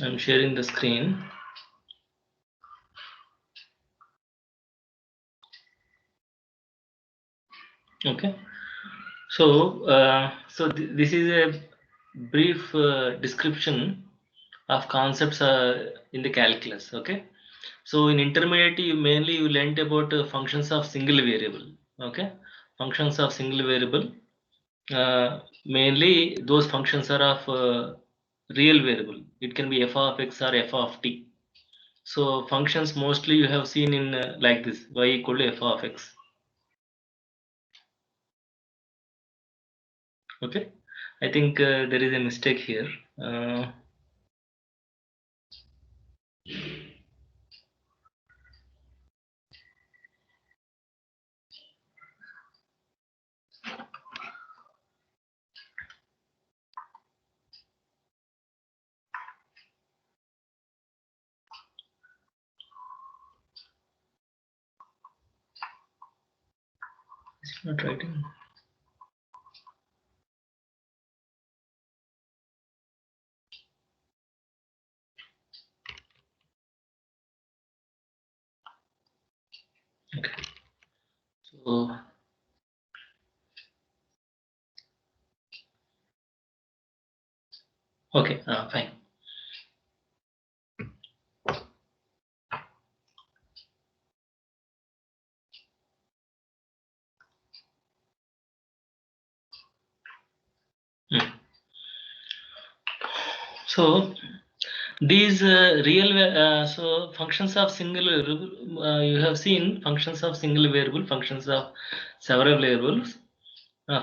I'm sharing the screen. Okay. So, this is a brief description of concepts in the calculus. Okay. So in intermediate, you learnt about functions of single variable. Okay. Functions of single variable. Mainly those functions are of real variable. It can be f of x or f of t. So functions mostly you have seen in like this, y equal to f of x. Okay, I think there is a mistake here. It's not writing. Okay, so okay, fine. Hmm. So these so functions of single variable, you have seen functions of single variable, functions of several variables.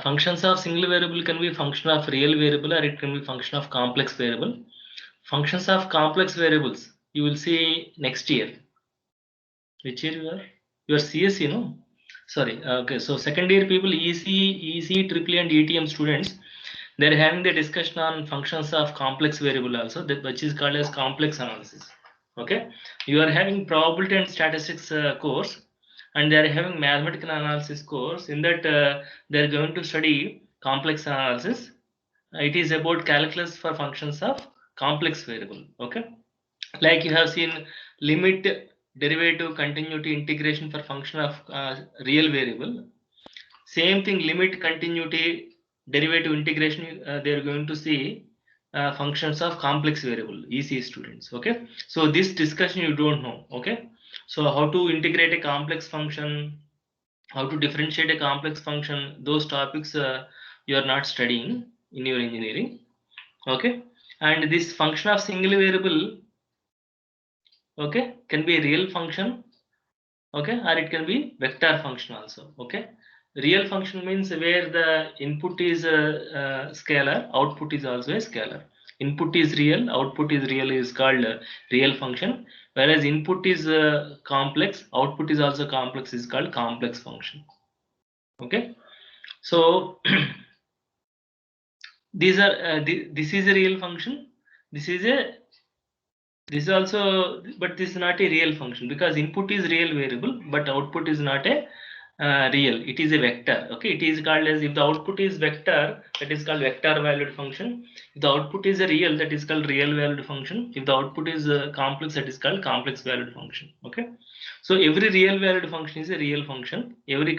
Functions of single variable can be function of real variable or it can be function of complex variable. Functions of complex variables you will see next year. Which year you are? You are CSE, no? Sorry. Okay. So second year people, EC, Triple and ETM students, they're having the discussion on functions of complex variable also, that which is called as complex analysis. Okay. You are having probability and statistics course, and they are having mathematical analysis course. In that, they are going to study complex analysis. It is about calculus for functions of complex variable. Okay, like you have seen limit, derivative, continuity, integration for function of real variable. Same thing, limit, continuity, derivative, integration, they are going to see functions of complex variable, EC students. Okay, so this discussion you don't know. Okay, so how to integrate a complex function, how to differentiate a complex function, those topics you are not studying in your engineering. Okay, and this function of single variable, okay, can be a real function, okay, or it can be vector function also. Okay, real function means where the input is a scalar, output is also a scalar. Input is real, output is real, is called real function, whereas input is complex, output is also complex, is called complex function. Okay, so these are this is a real function, this is a, this is also, but this is not a real function because input is real variable, but output is not a real. It is a vector. Okay, it is called as, if the output is vector, that is called vector valued function. If the output is a real, that is called real valued function. If the output is complex, that is called complex valued function. Okay, so every real valued function is a real function. Every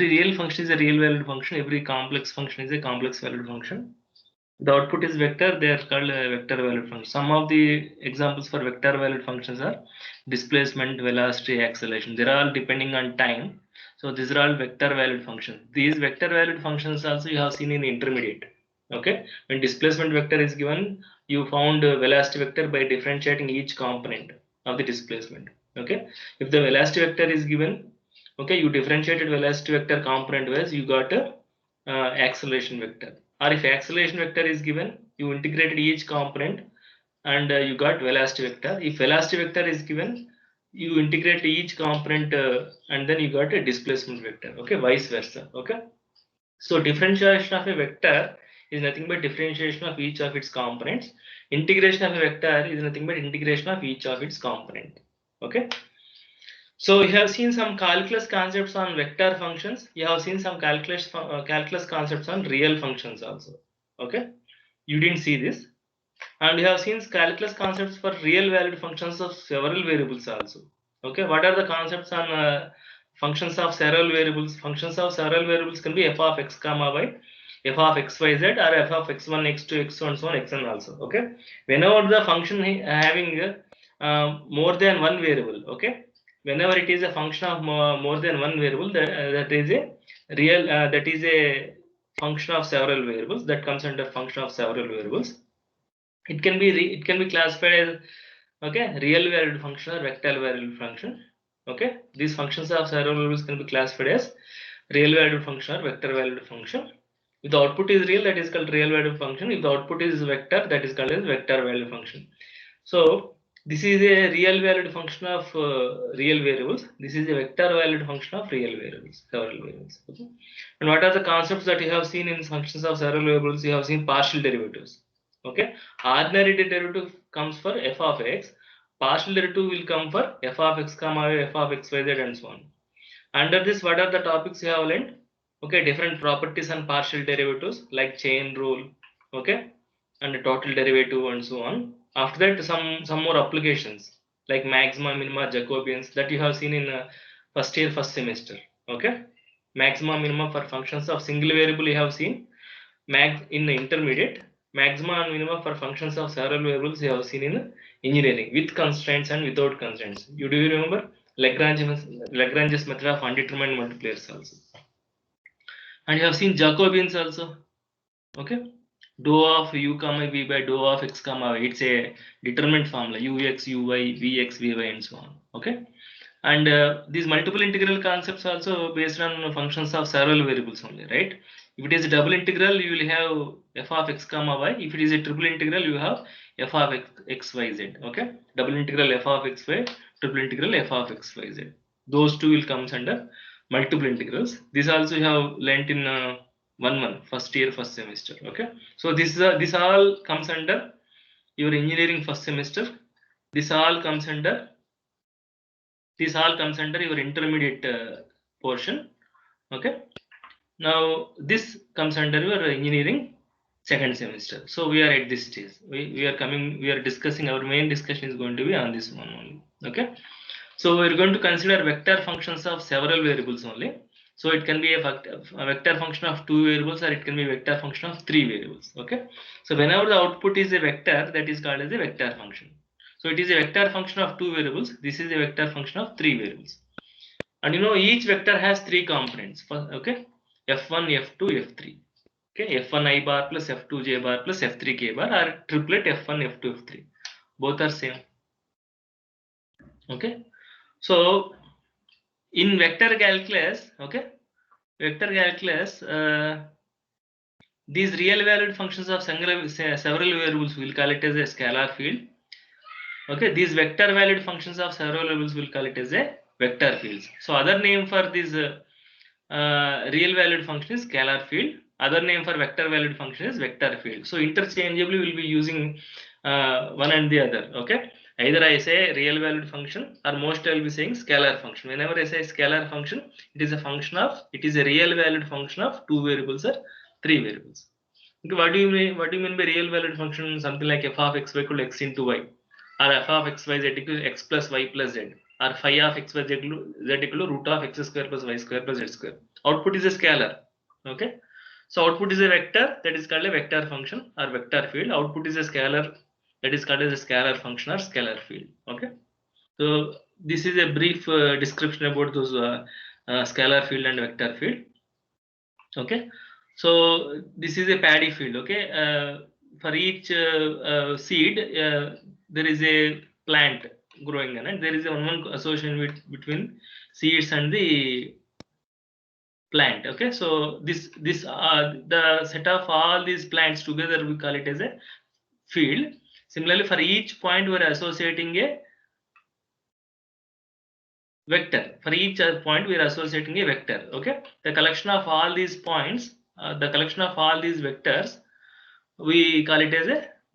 real function is a real valued function. Every complex function is a complex valued function. The output is vector, they are called vector valued functions. Some of the examples for vector valued functions are displacement, velocity, acceleration. They're all depending on time. So these are all vector valued functions. These vector valued functions also you have seen in intermediate. Okay, when displacement vector is given, you found velocity vector by differentiating each component of the displacement. Okay, if the velocity vector is given, okay, you differentiated velocity vector component wise, you got a acceleration vector. Or if acceleration vector is given, you integrated each component and you got velocity vector. If velocity vector is given, you integrate each component and then you got a displacement vector. Okay, vice versa. Okay, so differentiation of a vector is nothing but differentiation of each of its components. Integration of a vector is nothing but integration of each of its component. Okay, so you have seen some calculus concepts on vector functions. You have seen some calculus concepts on real functions also. Okay, you didn't see this. And you have seen calculus concepts for real valued functions of several variables also. Okay, what are the concepts on functions of several variables? Functions of several variables can be f of x comma y, f of x y z, or f of x1, x2, x1, so on, xn also. Okay, whenever the function having more than one variable, okay, whenever it is a function of more than one variable, that is a real that is a function of several variables, that comes under function of several variables. It can be classified as, okay, real valued function or vector valued function. Okay, these functions of several variables can be classified as real valued function or vector valued function. If the output is real, that is called real valued function. If the output is vector, that is called as vector valued function. So this is a real valued function of real variables. This is a vector valued function of real variables, several variables. Okay? And what are the concepts that you have seen in functions of several variables? You have seen partial derivatives. Okay, ordinary derivative comes for f of x. Partial derivative will come for f of x comma f of x y z and so on. Under this, what are the topics you have learned? Okay, different properties and partial derivatives like chain rule, okay, and total derivative and so on. After that, some more applications like maxima, minima, Jacobians that you have seen in first year, first semester. Okay, maxima, minima for functions of single variable you have seen. Max in the intermediate, maxima and minima for functions of several variables you have seen in engineering with constraints and without constraints. Do you remember Lagrange's method of undetermined multipliers also? And you have seen Jacobians also. Okay, dou of u comma v by dou of x comma y. It's a determined formula, ux, uy, vx, vy, and so on. Okay, and these multiple integral concepts also based on functions of several variables only, right? If it is a double integral, you will have f of x comma y. If it is a triple integral, you have f of x y z. Okay, double integral f of x y, triple integral f of x y z. Those two will come under multiple integrals. This also you have learnt in first year, first semester. Okay, so this all comes under your engineering first semester. This all comes under your intermediate portion. Okay, now this comes under your engineering second semester. So we are at this stage. We are discussing, our main discussion is going to be on this one only. Okay, so we're going to consider vector functions of several variables only. So it can be a vector function of two variables, or it can be a vector function of three variables. Okay, so whenever the output is a vector, that is called as a vector function. So it is a vector function of two variables. This is a vector function of three variables. And you know, each vector has three components. Okay, f1, f2, f3. Okay, f1 I bar plus f2 j bar plus f3 k bar, or triplet f1, f2, f3. Both are same. Okay, so in vector calculus, okay, these real valued functions of several variables, will call it as a scalar field. Okay, these vector valued functions of several variables will call it as a vector fields. So other name for this real valued function is scalar field. Other name for vector valued function is vector field. So interchangeably we'll be using one and the other. Okay, either I say real valued function, or most I will be saying scalar function. Whenever I say scalar function, it is a real valued function of two variables or three variables. Okay, what do you mean by real valued function? Something like f of x y equal to x into y, or f of x y z equal to x plus y plus z, or phi of x y z equal to root of x square plus y square plus z square. Output is a scalar. Okay, so output is a vector, that is called a vector function or vector field. Output is a scalar, that is called as a scalar function or scalar field. Okay, so this is a brief description about those scalar field and vector field. Okay, so this is a paddy field. Okay, for each seed there is a plant growing, and there is a one association between seeds and the plant. Okay, so this the set of all these plants together, we call it as a field. Similarly, for each point we are associating a vector. For each point we are associating a vector. Okay, the collection of all these points, the collection of all these vectors, we call it as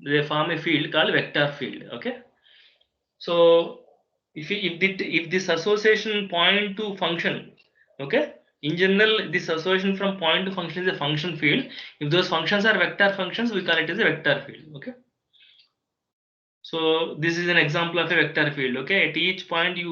they form a field called vector field. Okay, so if this association point to function, okay, in general this association from point to function is a function field. If those functions are vector functions, we call it as a vector field. Okay, So this is an example of a vector field. Okay, at each point you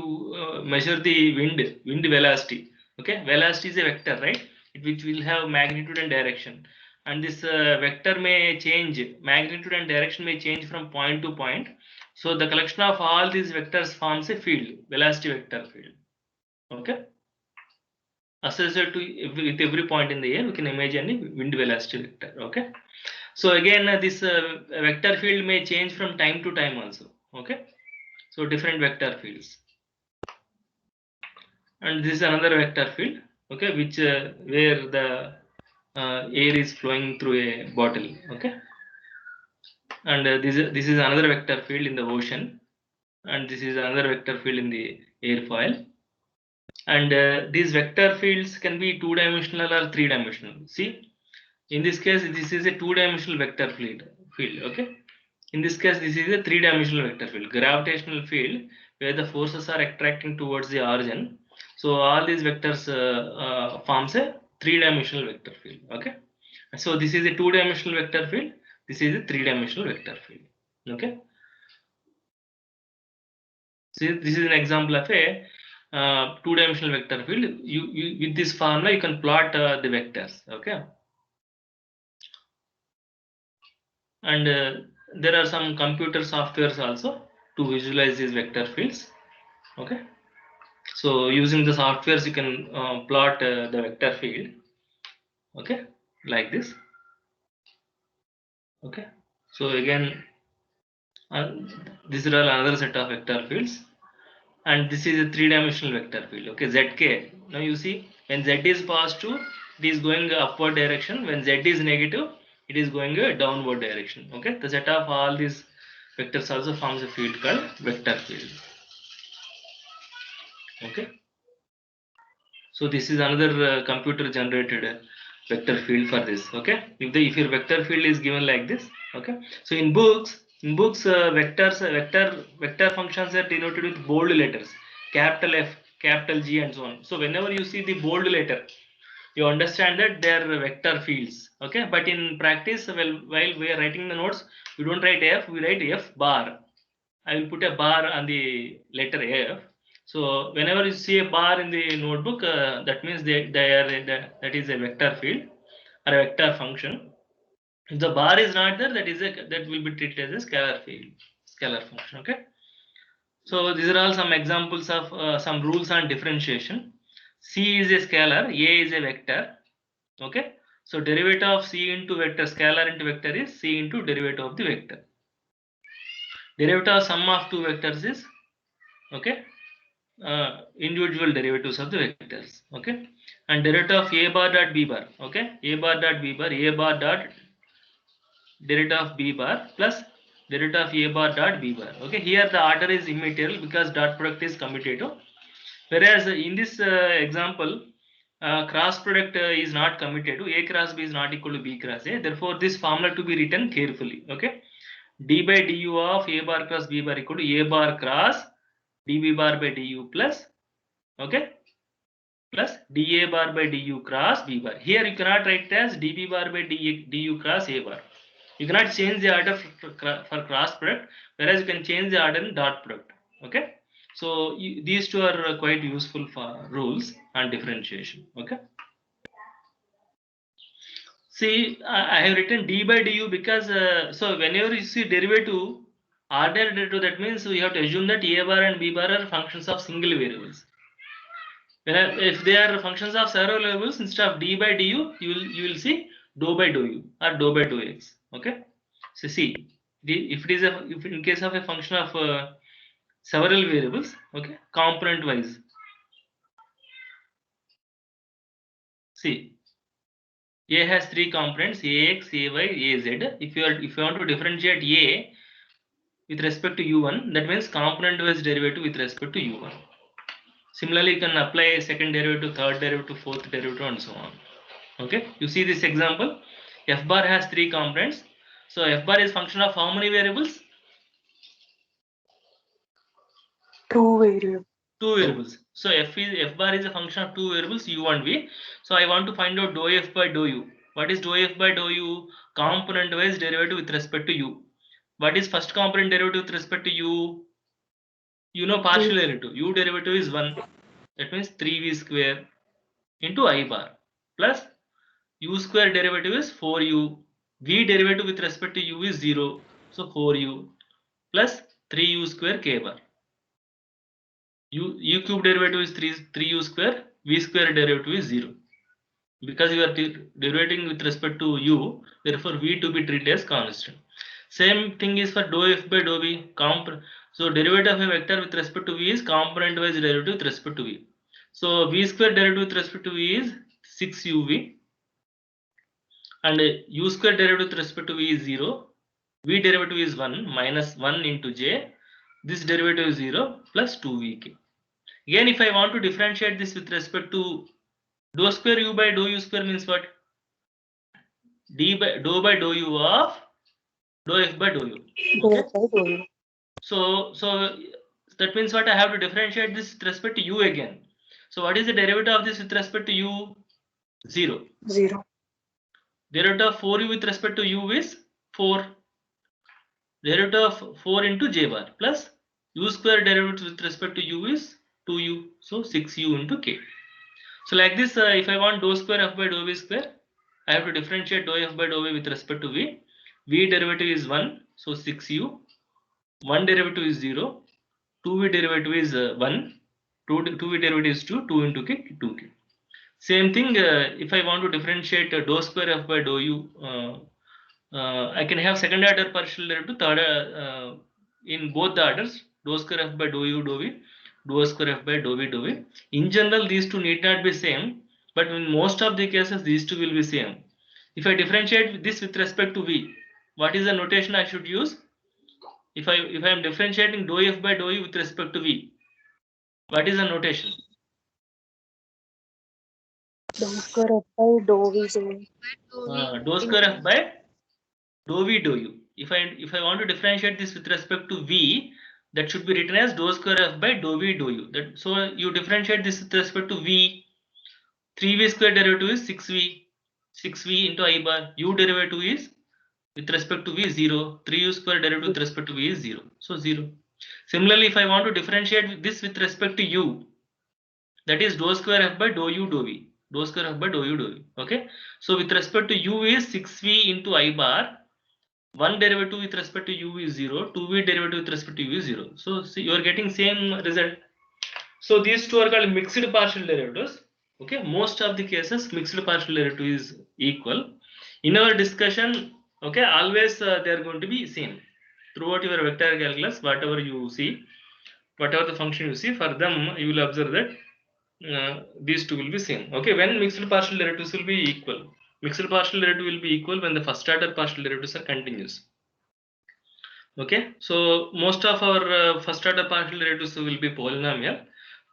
measure the wind velocity. Okay, velocity is a vector, right? Which will have magnitude and direction, and this vector may change, magnitude and direction may change from point to point. So the collection of all these vectors forms a field, velocity vector field. Okay, associated with every point in the air, we can imagine a wind velocity vector. Okay. So again, this vector field may change from time to time also. Okay, so different vector fields, and this is another vector field. Okay, which where the air is flowing through a bottle. Okay, and this is another vector field in the ocean, and this is another vector field in the airfoil. And these vector fields can be two-dimensional or three-dimensional. See, in this case, this is a two-dimensional vector field. Okay. In this case, this is a three-dimensional vector field, gravitational field, where the forces are attracting towards the origin. So all these vectors forms a three-dimensional vector field. Okay. So this is a two-dimensional vector field. This is a three-dimensional vector field. Okay. See, this is an example of a two-dimensional vector field. You with this formula you can plot the vectors. Okay. And there are some computer softwares also to visualize these vector fields. Okay, so using the softwares you can plot the vector field. Okay, like this. Okay, so again this is another set of vector fields, and this is a three-dimensional vector field. Okay, zk. Now you see, when z is positive, it is going upward direction. When z is negative, it is going a downward direction. Okay, the set of all these vectors also forms a field called vector field. Okay, so this is another computer generated vector field for this. Okay, if your vector field is given like this. Okay, so in books vector functions are denoted with bold letters, capital F, capital G, and so on. So whenever you see the bold letter, you understand that they are vector fields. Okay, but in practice, while we are writing the notes, we don't write F, we write F bar. I will put a bar on the letter F. So whenever you see a bar in the notebook, that means that is a vector field or a vector function. If the bar is not there, that will be treated as a scalar field, scalar function. Okay. So these are all some examples of some rules on differentiation. C is a scalar, A is a vector. Okay. So derivative of C into vector, scalar into vector is C into derivative of the vector. Derivative of sum of two vectors is, okay, individual derivatives of the vectors. Okay, and derivative of a bar dot b bar. Okay, a bar dot b bar, a bar dot derivative of b bar plus derivative of a bar dot b bar. Okay, here the order is immaterial because dot product is commutative. Whereas in this example, cross product is not commutative. A cross b is not equal to b cross a. Therefore, this formula to be written carefully. Okay, d by du of a bar cross b bar equal to a bar cross db bar by du plus, okay, plus dA bar by du cross b bar. Here you cannot write it as dB bar by du cross a bar. You cannot change the order for cross product, whereas you can change the order in dot product. Okay, so these two are quite useful for rules and differentiation. Okay, see, I have written d by du because so whenever you see derivative, order derivative, that means we have to assume that a bar and b bar are functions of single variables. If they are functions of several variables, instead of d by du, you will see dou by dou u or dou by dou x. Okay. So see, if it is if in case of a function of several variables, okay, component wise. See, a has three components: ax, ay, az. If you want to differentiate a with respect to u1, that means component wise derivative with respect to u1. Similarly, you can apply second derivative, third derivative, fourth derivative, and so on. Okay, you see this example, f bar has three components. So f bar is function of how many variables? Two variables. Two variables. So f bar is a function of two variables u and v. So I want to find out dou f by dou u. What is dou f by dou u? Component wise derivative with respect to u. What is first component derivative with respect to u? You know partial derivative. U derivative is 1. That means 3v square into I bar plus u square derivative is 4u. V derivative with respect to u is 0. So 4u plus 3u square k bar. U cube derivative is 3u square. V square derivative is 0. Because you are derivating with respect to u, therefore v to be treated as constant. Same thing is for dou f by dou v. So derivative of a vector with respect to v is component wise derivative with respect to v. So v square derivative with respect to v is 6uv and u square derivative with respect to v is 0. V derivative is 1 minus 1 into j. This derivative is 0 plus 2vk. Again, if I want to differentiate this with respect to dou square u by dou u square means what? Dou by dou u of dou f by dou u. Okay. So that means what? I have to differentiate this with respect to u again. So what is the derivative of this with respect to u? 0. 0. Derivative of 4u with respect to u is 4. Derivative of 4 into j bar plus u square derivative with respect to u is 2u. So 6u into k. So like this, if I want dou square f by dou v square, I have to differentiate dou f by dou v with respect to v. V derivative is 1, so 6u. 1 derivative is 0. 2v derivative is 1. 2v derivative is 2. 2 into k, 2k. Same thing, if I want to differentiate dou square f by dou u, I can have second order partial derivative, third in both the orders, dou square f by dou u dou v, dou square f by dou v dou v. In general, these two need not be same, but in most of the cases, these two will be same. If I differentiate this with respect to v, what is the notation I should use? If I am differentiating dou f by dou u with respect to v, what is the notation? Dou square f by dou v Dou square f by dou v dou u. If I want to differentiate this with respect to v, that should be written as dou square f by dou v dou u. So you differentiate this with respect to v. 3v square derivative is 6v into I bar. U derivative is with respect to v is 0. 3u square derivative with respect to v is 0. So 0. Similarly, if I want to differentiate this with respect to u, that is dou square f by dou u dou v. Dou square f by dou u dou v. Okay. So with respect to u is 6v into I bar. One derivative with respect to u is 0. 2v derivative with respect to u is 0. So see, you are getting same result. So these two are called mixed partial derivatives. Okay, most of the cases mixed partial derivative is equal. In our discussion, okay, always they are going to be same throughout your vector calculus. Whatever you see, whatever the function you see, for them you will observe that these two will be same. Okay, when mixed partial derivatives will be equal. Mixed partial derivative will be equal when the first order partial derivatives are continuous. Okay, so most of our first order partial derivatives will be polynomial.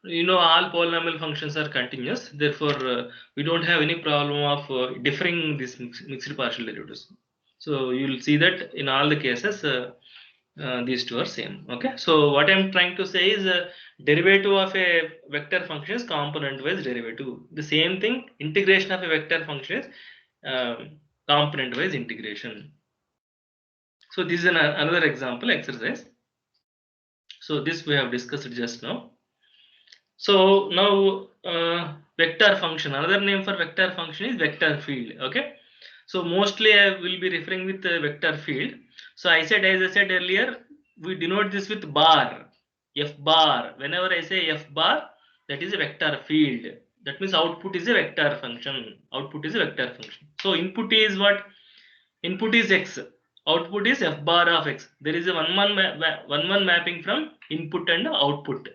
You know, all polynomial functions are continuous, therefore we don't have any problem of differing these mixed partial derivatives. So you will see that in all the cases these two are same. Okay, so what I'm trying to say is derivative of a vector function is component wise derivative. The same thing, integration of a vector function is component wise integration. So this is another example exercise. So this we have discussed just now. So now vector function, another name for vector function is vector field. Okay, so mostly I will be referring with the vector field. So as I said earlier, we denote this with bar, f bar. Whenever I say f bar, that is a vector field. That means output is a vector function. Output is a vector function. So input is what? Input is x. Output is f bar of x. There is a one mapping from input and output.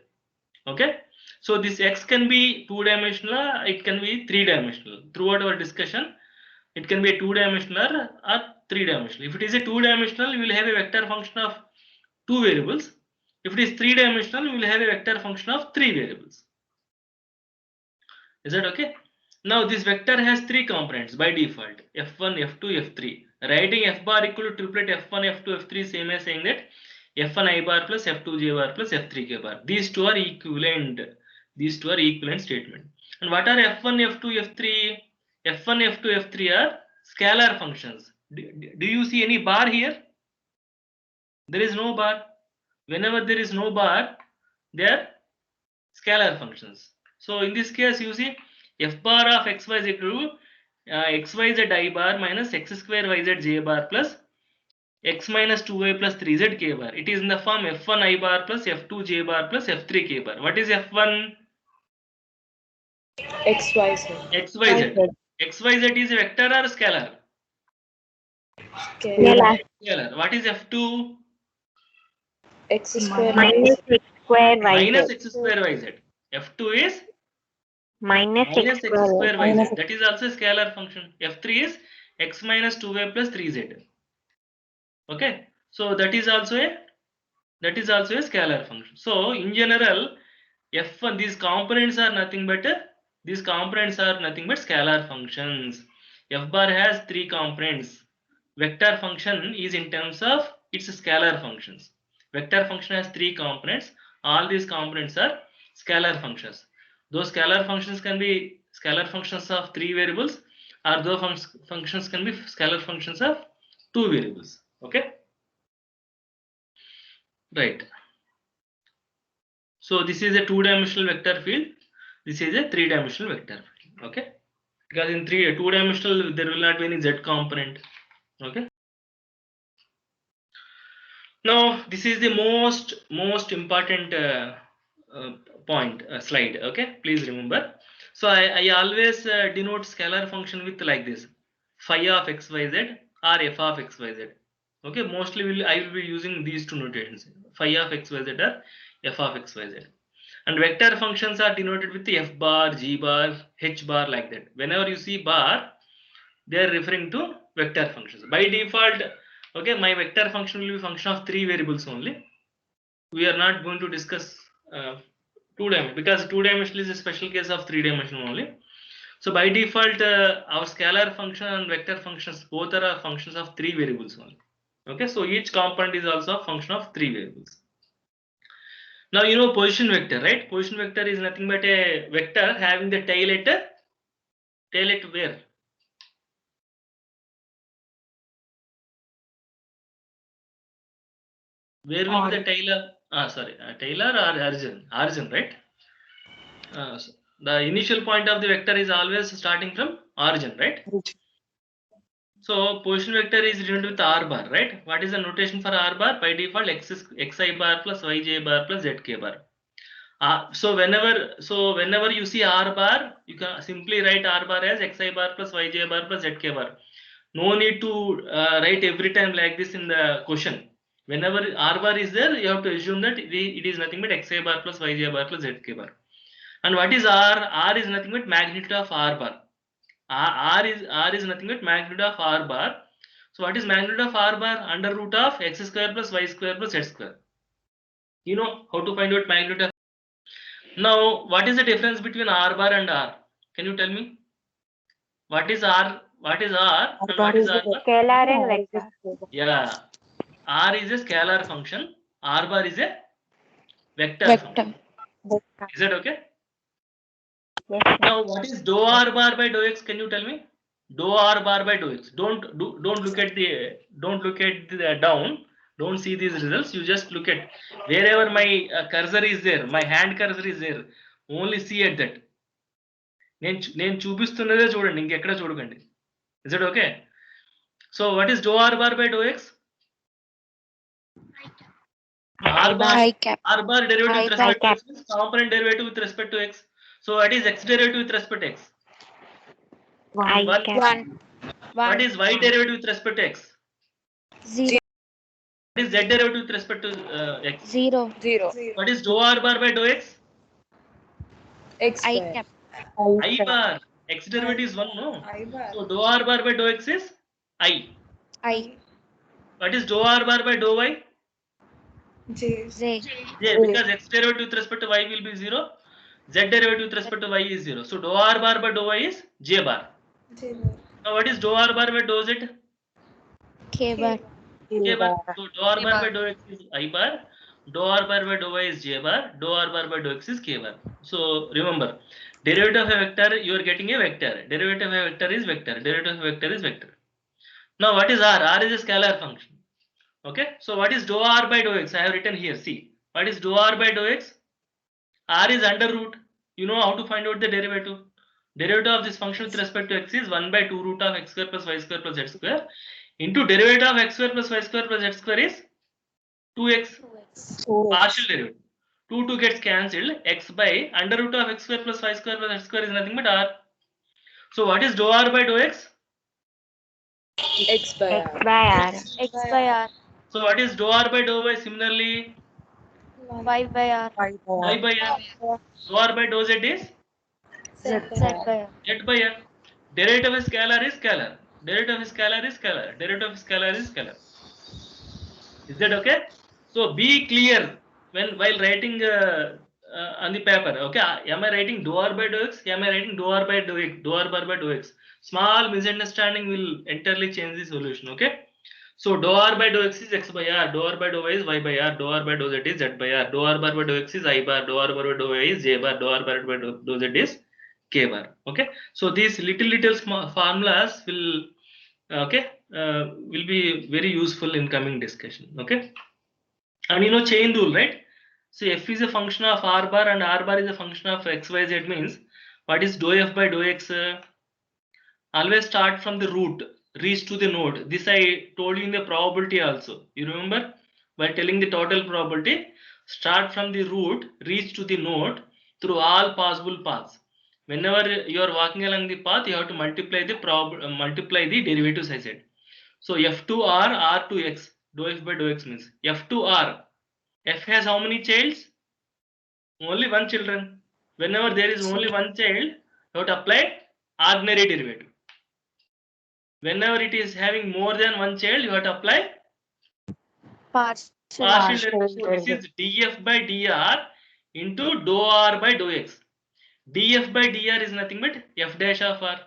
Okay, so this x can be two-dimensional, it can be three-dimensional. Throughout our discussion, it can be a two-dimensional or three-dimensional. If it is a two-dimensional, we will have a vector function of two variables. If it is three-dimensional, we will have a vector function of three variables. Is that okay? Now this vector has three components by default: f1, f2, f3. Writing f bar equal to triplet f1, f2, f3, same as saying that f1 I bar plus f2 j bar plus f3 k bar. These two are equivalent. These two are equivalent statement. And what are f1, f2, f3? f1, f2, f3 are scalar functions. Do you see any bar here? There is no bar. Whenever there is no bar, they are scalar functions. So in this case, you see f bar of xy is equal to xyz I bar minus x square yz j bar plus x minus 2y plus 3z k bar. It is in the form f1 I bar plus f2 j bar plus f3 k bar. What is f1? XYZ. xyz. xyz is a vector or scalar? Scalar. Scalar. What is f2? X square Minus x square Minus yz. x square yz. f2 is Minus minus x x square square yz. yz. That is also a scalar function. f3 is x minus 2y plus 3z. Okay. So that is also a scalar function. So in general, f1, these components are nothing but scalar functions. F bar has three components. Vector function is in terms of its scalar functions. Vector function has three components. All these components are scalar functions. Those scalar functions can be scalar functions of three variables, or those functions can be scalar functions of two variables. Okay. Right. So this is a two-dimensional vector field. This is a three-dimensional vector field. Okay. Because in two-dimensional there will not be any z component. Okay. Now this is the most important point slide. Okay. Please remember. So I always denote scalar function with like this: phi of xyz or f of xyz. Okay. Mostly I will be using these two notations: phi of xyz or f of xyz. And vector functions are denoted with the f bar, g bar, h bar, like that. Whenever you see bar, they are referring to vector functions. By default, okay, my vector function will be function of three variables only. We are not going to discuss two-dimensional, because two-dimensional is a special case of three-dimensional only. So by default, our scalar function and vector functions both are functions of three variables only. Okay, so each component is also a function of three variables. Now you know position vector, right? Position vector is nothing but a vector having the tail at where? Where will be the tail? Tailor or origin, right? So the initial point of the vector is always starting from origin, right? So position vector is denoted with r bar, right? What is the notation for r bar? By default, xi bar plus yj bar plus zk bar. So whenever you see r bar, you can simply write r bar as xi bar plus yj bar plus zk bar. No need to write every time like this in the question. Whenever r bar is there, you have to assume that it is nothing but xi bar plus yj bar plus zk bar. And what is r? R is nothing but magnitude of r bar. R is nothing but magnitude of r bar. So what is magnitude of r bar? Under root of x square plus y square plus z square. You know how to find out magnitude of. Now, what is the difference between r bar and r? Can you tell me? What is r? What is r? And what is r bar? Scalar and vector. Yeah, r is a scalar function. R bar is a vector function. Is that okay? Yes, sir. Now, what is dou r bar by dou x? Can you tell me? Dou r bar by dou x. Don't look at the down. Don't see these results. You just look at wherever my cursor is there. My hand cursor is there. Only see at that. నేను చూపిస్తున్నదే చూడండి, ఇంకెక్కడ చూడకండి. Is it okay? So what is dou r bar by dou x? R bar derivative with respect to x is component derivative with respect to x. So what is x derivative with respect to x? I cap. What is y derivative with respect to x? 0. What is z derivative with respect to x? 0. What is dou r bar by dou x? X square. I bar. X derivative is 1, no? So dou r bar by dou x is I. What is dou r bar by dou y? Z. Because x derivative with respect to y will be 0. Z derivative with respect to y is 0. So dou r bar by dou y is j bar. Now what is dou r bar by dou z? K bar. K bar. So dou r bar by dou x is I bar. Dou r bar by dou y is j bar. Dou r bar by dou x is k bar. So remember, derivative of a vector, you are getting a vector. Derivative of a vector is vector. Derivative of a vector is vector. Now what is r? R is a scalar function. Okay, so what is dou r by dou x? I have written here. See, what is dou r by dou x? R is under root. You know how to find out the derivative. Derivative of this function with respect to x is 1 by 2 root of x square plus y square plus z square into derivative of x square plus y square plus z square is 2x. Partial derivative. 2 gets cancelled. X by under root of x square plus y square plus z square is nothing but r. So what is dou r by dou x? X by X R. by R. X by R. So what is dou r by dou y? Similarly, Y by R. y by r. Dou r by dou z is Z by R. z by r. Derivative of scalar is scalar. Derivative of scalar is scalar. Derivative of scalar is scalar. Is that okay? So be clear while writing on the paper. Okay, am I writing dou r by dou x? Am I writing dou r by dou x? Dou r bar by dou x. Small misunderstanding will entirely change the solution. Okay. So dou r by dou x is x by r. Dou r by dou y is y by r. Dou r by dou z is z by r. Dou r bar by dou x is I bar. Dou r bar by dou y is j bar. Dou r bar by dou z is k bar. Okay. So these little small formulas will be very useful in coming discussion. Okay. And you know chain rule, right? So f is a function of r bar and r bar is a function of x y z means what is dou f by dou x? Always start from the root, reach to the node. This I told you in the probability also. You remember? By telling the total probability, start from the root, reach to the node through all possible paths. Whenever you are walking along the path, you have to multiply the derivatives I said. So f to r, r to x, dou f by dou x means f to r. F has how many childs? Only one children. Whenever there is only one child, you have to apply ordinary derivative. Whenever it is having more than one child, you have to apply partial derivative. So this is df by dr into dou r by dou x. df by dr is nothing but f dash of r.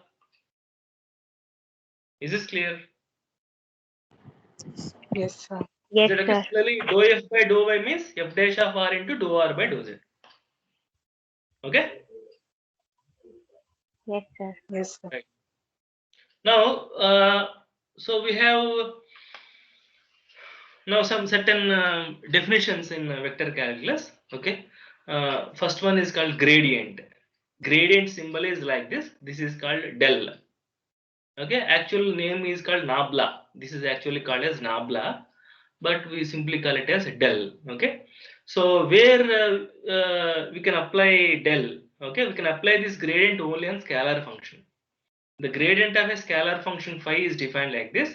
Is this clear? Yes, sir. Yes, Is it okay? sir. Similarly, dou f by dou y means f dash of r into dou r by dou z. Okay? Yes, sir. Yes, sir. Right. Now, so we have now some certain definitions in vector calculus. Okay. First one is called gradient. Gradient symbol is like this. This is called del. Okay. Actual name is called nabla. This is actually called as nabla, but we simply call it as del. Okay. So where we can apply del. Okay. We can apply this gradient only on scalar function. The gradient of a scalar function phi is defined like this.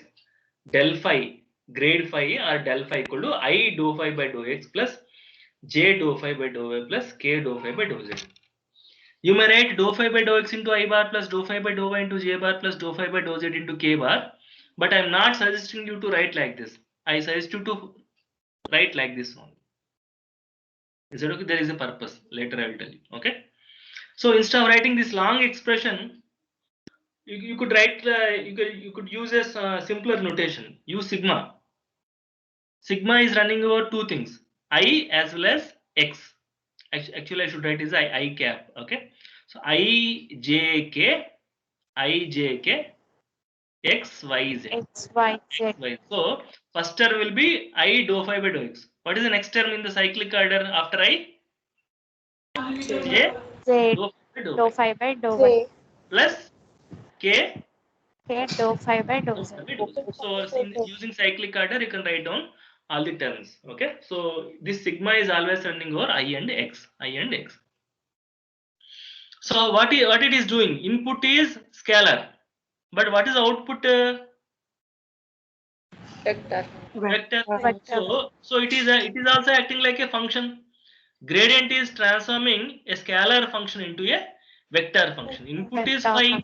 Del phi, grade phi or del phi equal to I dou phi by dou x plus j dou phi by dou y plus k dou phi by dou z. You may write dou phi by dou x into I bar plus dou phi by dou y into j bar plus dou phi by dou z into k bar. But I am not suggesting you to write like this. I suggest you to write like this one. Is that okay? There is a purpose. Later I will tell you. Okay. So instead of writing this long expression, you could write you could use a simpler notation. Use sigma. Sigma is running over two things, I as well as x. Actually I should write is I cap. Okay, so ijk x y z. X, Y, Z. So first term will be I dou phi by dou x. What is the next term in the cyclic order after I? J Z. dou phi by dou Dou phi phi by dou Y. plus k K dou phi by dou Z. So using cyclic order, you can write down all the terms. Okay. So this sigma is always running over I and x. I and x. So what it is doing? Input is scalar, but what is output? Vector. Vector. Vector. So it is also acting like a function. Gradient is transforming a scalar function into a vector function. Input is phi,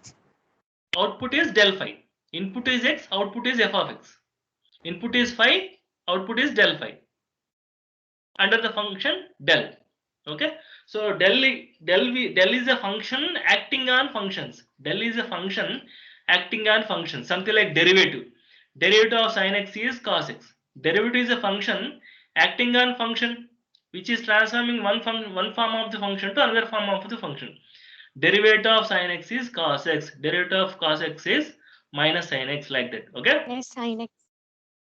output is del phi. Input is x, output is f of x. Input is phi, output is del phi under the function del. Okay, so del is a function acting on functions. Del is a function acting on functions, something like derivative. Derivative of sin x is cos x. Derivative is a function acting on function which is transforming one form of the function to another form of the function. Derivative of sin x is cos x. Derivative of cos x is minus sin x, like that. Okay. Yes, sin X.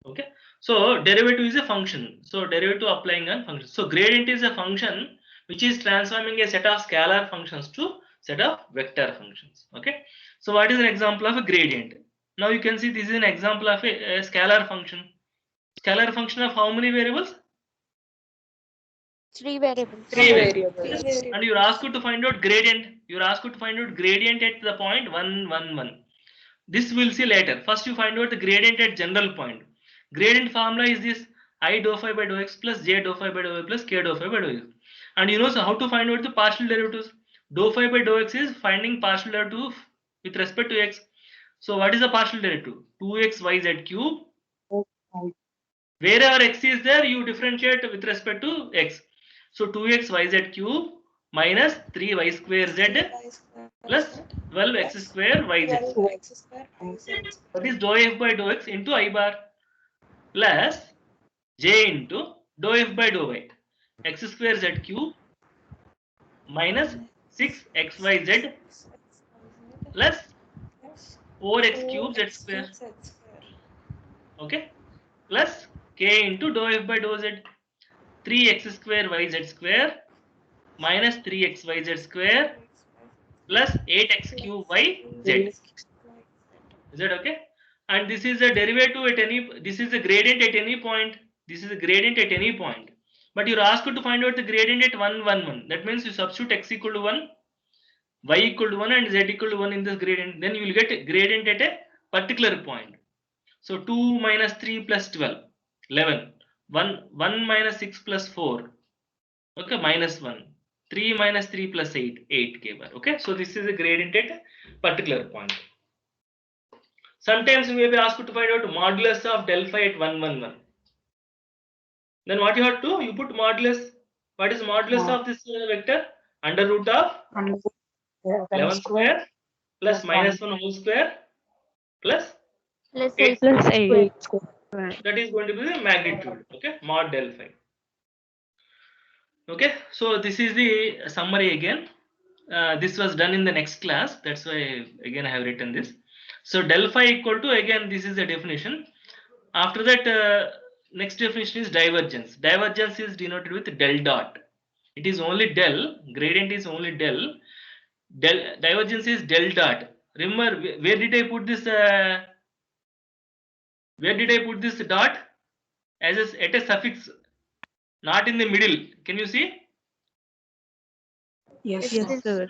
Okay. So derivative is a function. So derivative applying on function. So gradient is a function which is transforming a set of scalar functions to set of vector functions. Okay. So what is an example of a gradient? Now you can see this is an example of a scalar function. Scalar function of how many variables? 3 variables. Three variables. And you're asked to find out gradient. You're asked to find out gradient at the point 1, 1, 1. This we'll see later. First, you find out the gradient at general point. Gradient formula is this: I dou phi by dou x plus j dou phi by dou y plus k dou phi by dou x. And you know so how to find out the partial derivatives. Dou phi by dou x is finding partial derivative with respect to x. So what is the partial derivative? 2x yz cube. Wherever x is there, you differentiate with respect to x. So 2x yz cube minus 3y square z plus 12x square yz. That is dou f by dou x into I bar plus j into dou f by dou y. X square z cube minus 6xyz plus 4x cube z square. Okay. Plus k into dou f by dou z. 3x square yz square minus 3xyz square plus 8x cube yz. Is that okay? And this is a derivative at any, this is a gradient at any point. This is a gradient at any point. But you're asked to find out the gradient at 1, 1, 1. That means you substitute x equal to 1, y equal to 1 and z equal to 1 in this gradient. Then you will get a gradient at a particular point. So 2 minus 3 plus 12, 11. 1 minus 6 plus 4. Okay, minus 1. 3 minus 3 plus 8, 8 k bar. Okay, so this is a gradient at a particular point. Sometimes you may be asked to find out modulus of del phi at 1, 1, 1. Then what you have to do? You put modulus. What is modulus of this vector? Under root of 11 square plus minus 1 whole square plus Plus 8 Plus square. 8. that is going to be the magnitude. Okay, mod del phi. Okay, so this is the summary again. This was done in the next class. That's why again I have written this. So del phi equal to, again this is the definition. After that, next definition is divergence. Divergence is denoted with del dot. It is only del. Gradient is only del. Divergence is del dot. Remember where did I put this? Where did I put this dot? As at a suffix, not in the middle. Can you see? Yes, Yes. sir.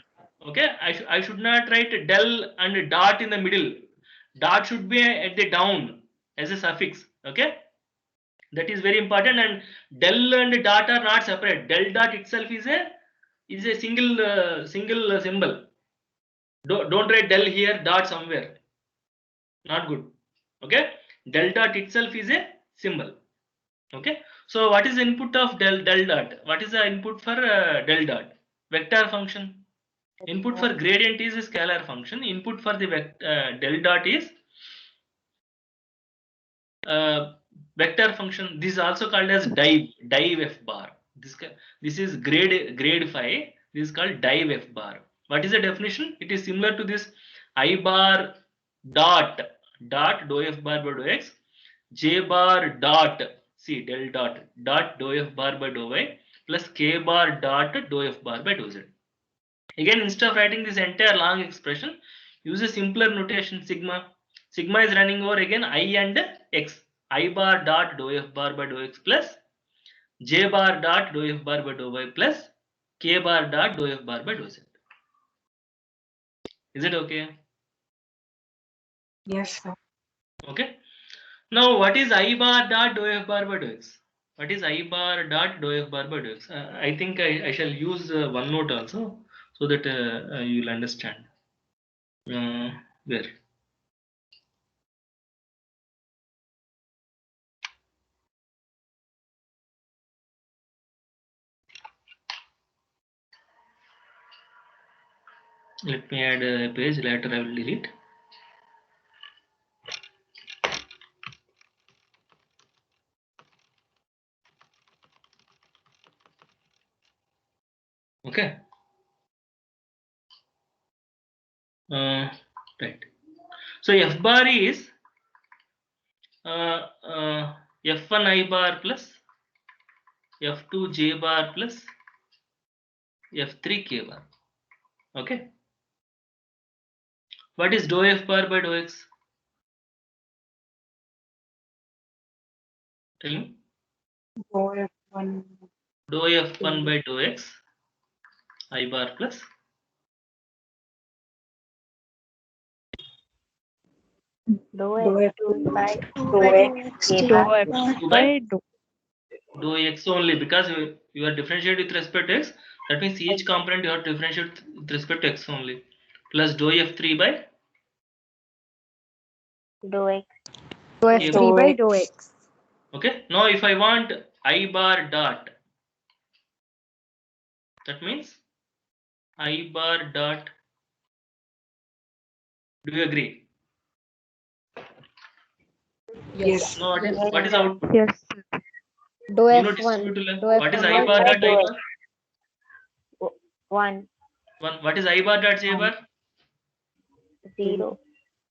Okay, I should not write del and dot in the middle. Dot should be at the down as a suffix. Okay, that is very important. And del and dot are not separate. Del dot itself is a single symbol. Don't write del here, dot somewhere. Not good. Okay, del dot itself is a symbol. Okay, so what is the input of del dot? What is the input for del dot? Vector function. Input for gradient is a scalar function. Input for the del dot is vector function. This is also called as div f bar. This is grade phi. This is called div f bar. What is the definition? It is similar to this I bar dot dou f bar by dou x, j bar dot, see del dot dou f bar by dou y plus k bar dot dou f bar by dou z. Again, instead of writing this entire long expression, use a simpler notation sigma. Sigma is running over again I and x. I bar dot dou f bar by dou x plus j bar dot dou f bar by dou y plus k bar dot dou f bar by dou z. Is it okay? Yes, sir. Okay. Now, what is I bar dot dou f bar by dou x? What is I bar dot dou f bar by dou x? I think I shall use OneNote also so that you will understand. Where? Let me add a page, later I will delete. Okay. Right. So f bar is F1 I bar plus F2 J bar plus F3 K bar. Okay. What is dou F bar by dou X? Tell me. Dou F1 Dou F1 by dou X I bar plus Dou Dou F2 by dou X K Dou bar. F2 by dou X only, because you are differentiating with respect to X. That means each component you have to differentiate with respect to X only. Plus dou F3 by Dou X. Dou K F3 bar. by dou X. Okay. Now if I want I bar dot, that means I bar dot. Do you agree? Yes. No. What is out? Yes. Dou You know F1. distributive. Dou What is F1 I by bar by dot I dou bar? X. 1, One. What is I bar dot J bar? 0,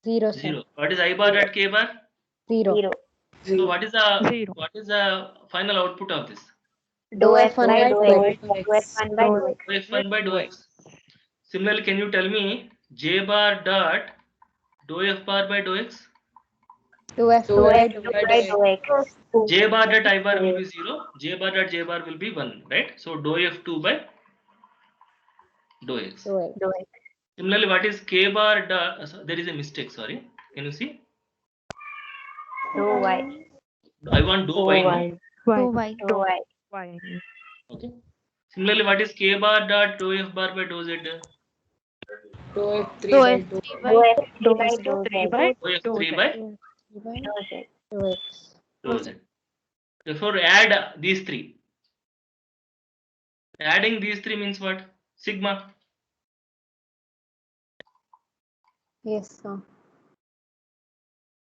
0, sir. 0. What is I bar dot K bar? 0. 0. So Zero. what is the final output of this? Dou F1 by dou dou X. X. Dou F1 by dou X. Dou F1 by dou X. Similarly, can you tell me J bar dot dou F bar by dou X? Dou F2 Dou by F2 dou by X. dou X. J bar dot I bar will be 0. J bar dot J bar will be 1, right? So dou F2 by dou X. Dou X. Dou X. Similarly, what is K bar dot? There is a mistake. Sorry. Can you see? Dou Y. I want dou Y. No? Dou Y. Dou Y. Okay. Similarly, what is K bar dot dou F bar by dou Z? Dou F3 Dou by F3 by dou Z. Dou F3 by Dou Z. dou X. dou Z. Therefore, add these three. Adding these three means what? Sigma. Yes, sir.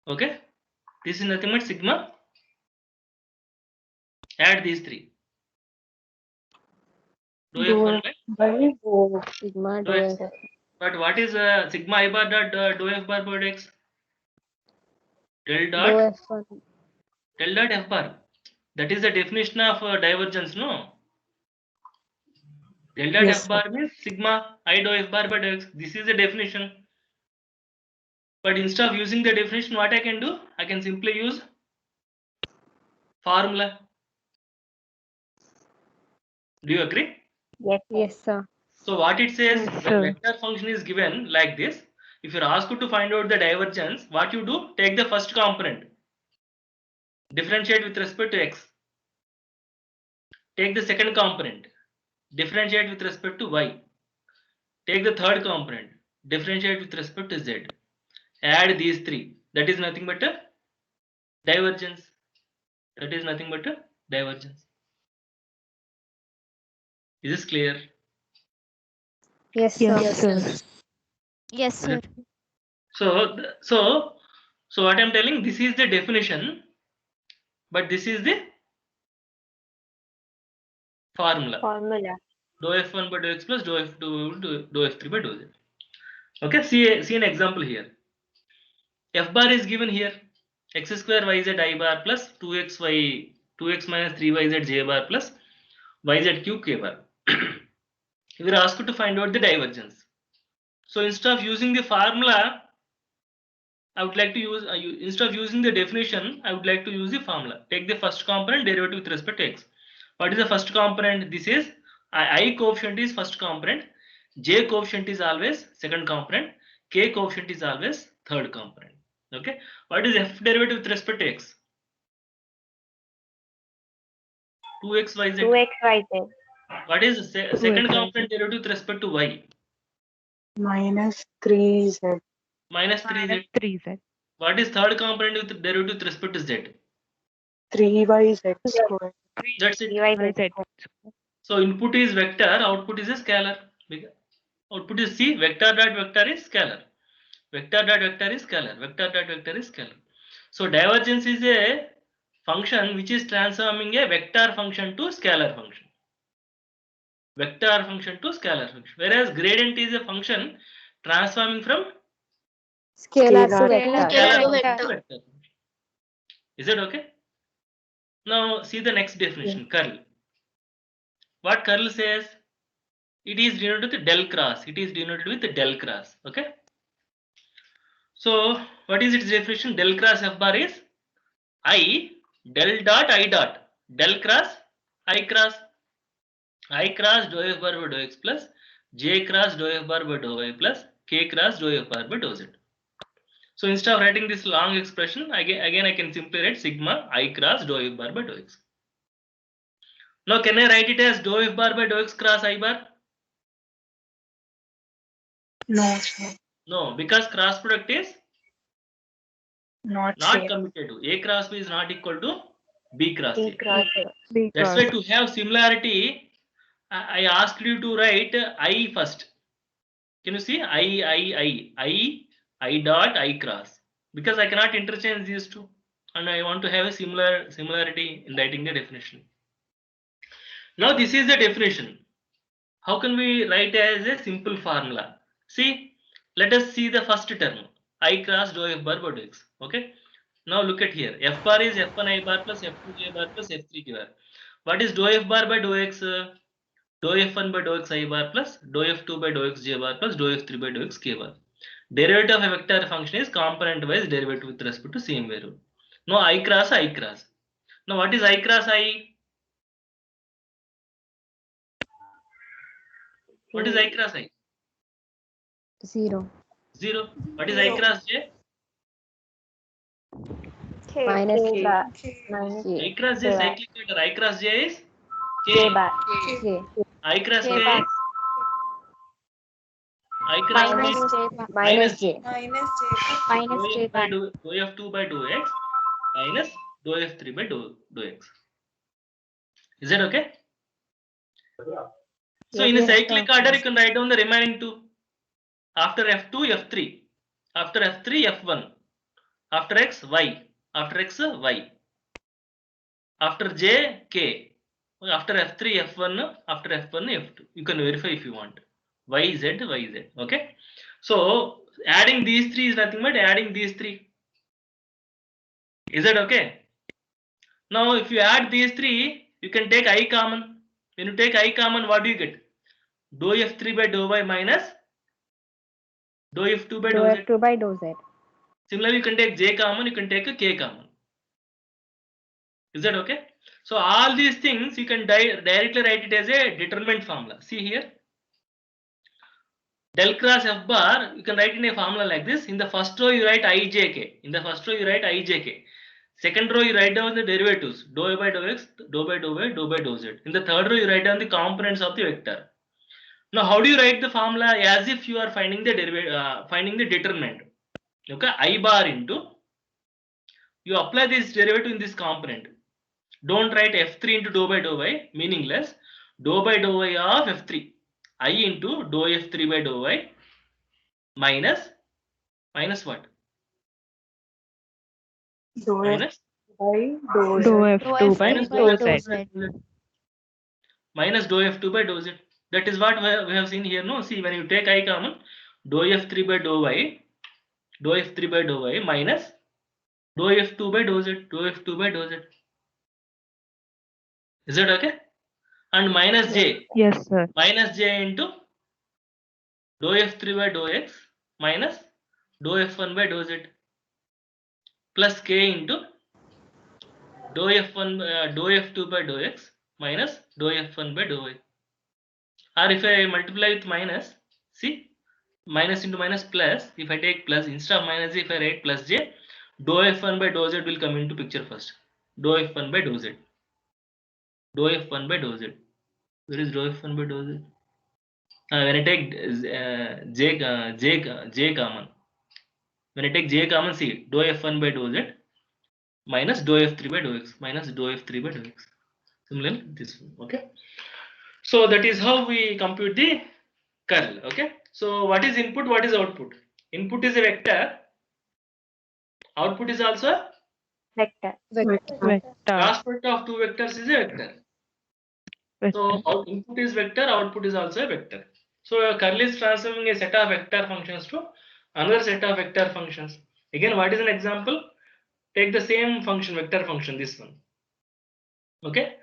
Okay. This is nothing but sigma. Add these three. Dou F1 by By dou Sigma dou dou X. F. But what is sigma I bar dot dou F bar by dou X? Del Dou dot F1. del dot F bar. That is the definition of divergence, no? Del dot Yes, F bar means sigma I dou F bar by dou X. This is the definition. But instead of using the definition, what I can do? I can simply use formula. Do you agree? Yes. Yes, sir. So what it says, when vector function is given like this, if you're asked to find out the divergence, what you do? Take the first component, differentiate with respect to x. Take the second component, differentiate with respect to y. Take the third component, differentiate with respect to z. Add these three. That is nothing but a divergence. That is nothing but a divergence. Is this clear? Yes, sir. Yes, sir. So what I'm telling, this is the definition, but this is the formula. Formula. Dou F1 by dou X plus dou F2 dou F3 by dou Z. Okay, see an example here. F bar is given here. X square yz I bar plus 2x minus 3yz j bar plus yz cube k bar. We are asked to find out the divergence. So instead of using the formula, I would like to use instead of using the definition, I would like to use the formula. Take the first component, derivative with respect to x. What is the first component? This is I coefficient is first component, j coefficient is always second component, k coefficient is always third component. Okay. What is f derivative with respect to x? 2x yz. 2x yz. What is second component derivative with respect to y? minus 3z. Minus 3z. What is third component with derivative with respect to z? 3yz square. That's it. 3yz. So input is vector, output is a scalar. Output is C, vector dot vector is scalar. Vector dot vector is scalar. Vector dot vector is scalar. So divergence is a function which is transforming a vector function to scalar function. Vector function to scalar function. Whereas gradient is a function transforming from Scalar to Scalar. vector. scalar to function to vector. vector function. Is it okay? Now see the next definition, curl. What curl says? It is denoted with del cross. It is denoted with del cross. Okay. So what is its definition? Del cross f bar is I del dot I dot del cross I cross dou f bar by dou x plus j cross dou f bar by dou y plus k cross dou f bar by dou z. So instead of writing this long expression, again I can simply write sigma I cross dou f bar by dou x. Now can I write it as dou f bar by dou x cross I bar? No, sir. No, because cross product is Not not same. commutative. A cross B is not equal to B cross B A. cross A. That's why to have similarity, I asked you to write I first. Can you see I dot I cross, because I cannot interchange these two, and I want to have a similarity in writing the definition. Now this is the definition. How can we write as a simple formula? See, let us see the first term, I cross dou f bar by dou x. Okay. Now look at here. F bar is f1 I bar plus f2 j bar plus f3 j bar. What is dou f bar by dou x? Dou f1 by dou x I bar plus dou f2 by dou x j bar plus dou f3 by dou x k bar. Derivative of a vector function is component wise derivative with respect to same variable. Now I cross I cross. Now what is I cross I? What is I cross I? 0. 0. What is I cross j? K. Minus K K. bar. I cross j K bar. cyclic vector. I cross j is K k. bar. K. I cross K k bar. is I cross k Minus is J bar. Minus J. Minus dou J f by bar. dou f2 by dou x minus dou f3 by dou x. Is that okay? So in a Yes, cyclic sir. order, you can write down the remaining two. After f2, f3. After f3, f1. After x, y. After x, y. After j, k. After f3, f1. After f1, f2. You can verify if you want. Y, z, y, z. Okay. So adding these three is nothing but adding these three. Is that okay? Now if you add these three, you can take I common. When you take I common, what do you get? Dou f3 by dou y minus dou f2 by Dou dou z. F2 by dou Z. Similarly, you can take j common, you can take a k common. Is that okay? So all these things you can directly write it as a determinant formula. See here. Del cross f bar, you can write in a formula like this. In the first row, you write ijk. In the first row, you write ijk. Second row, you write down the derivatives. Dou by dou x, dou by dou y, dou by dou z. In the third row, you write down the components of the vector. Now, how do you write the formula? As if you are finding the determinant. Okay, I bar into. You apply this derivative in this component. Don't write f3 into dou by dou y, meaningless. Dou by dou y of f3. I into dou f3 by dou y minus what? Dou F Minus by dou Z. Dou F2 by minus dou dou Z. f2 minus dou f2 by dou z. That is what we have seen here. No, see, when you take I common, dou f3 by dou y, dou f3 by dou y minus dou f2 by dou z, dou f2 by dou z. Is it okay? And minus j, Yes, sir. minus j into dou f3 by dou x minus dou f1 by dou z plus k into dou f2 by dou x minus dou f1 by dou y. Or if I multiply with minus, see, minus into minus plus, if I take plus, instead of minus, if I write plus j, dou f1 by dou z will come into picture first. Dou f1 by dou z. Dou f1 by dou z. Where is dou f1 by dou z? When I take j common. When I take j common, see, dou f1 by dou z minus dou f3 by dou x minus dou f3 by dou x. Similarly, this one. Okay. So that is how we compute the curl. Okay. So what is input? What is output? Input is a vector. Output is also a Vector. Vector. Vector. cross product of two vectors is a vector. So input is vector, output is also a vector. So a curl is transforming a set of vector functions to another set of vector functions. Again, what is an example? take the same function, vector function, this one. Okay.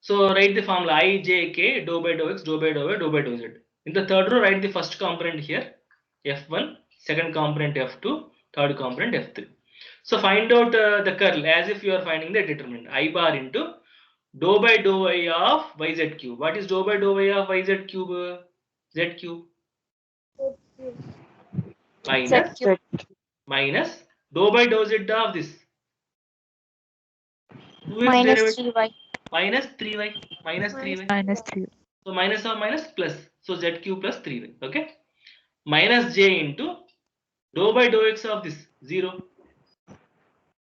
So write the formula I, j, k, dou by dou x, dou by dou y, dou by dou z. In the third row, write the first component here, f1, second component f2, third component f3. So find out the curl as if you are finding the determinant. I bar into dou by dou y of yz cube. What is dou by dou y of yz cube? Z cube minus Z. minus dou by dou z of this. Who is Minus derivative? 3y. Minus 3y. Minus 3y. minus 3. So minus of minus plus. So z cube plus 3y. Okay. Minus j into dou by dou x of this 0.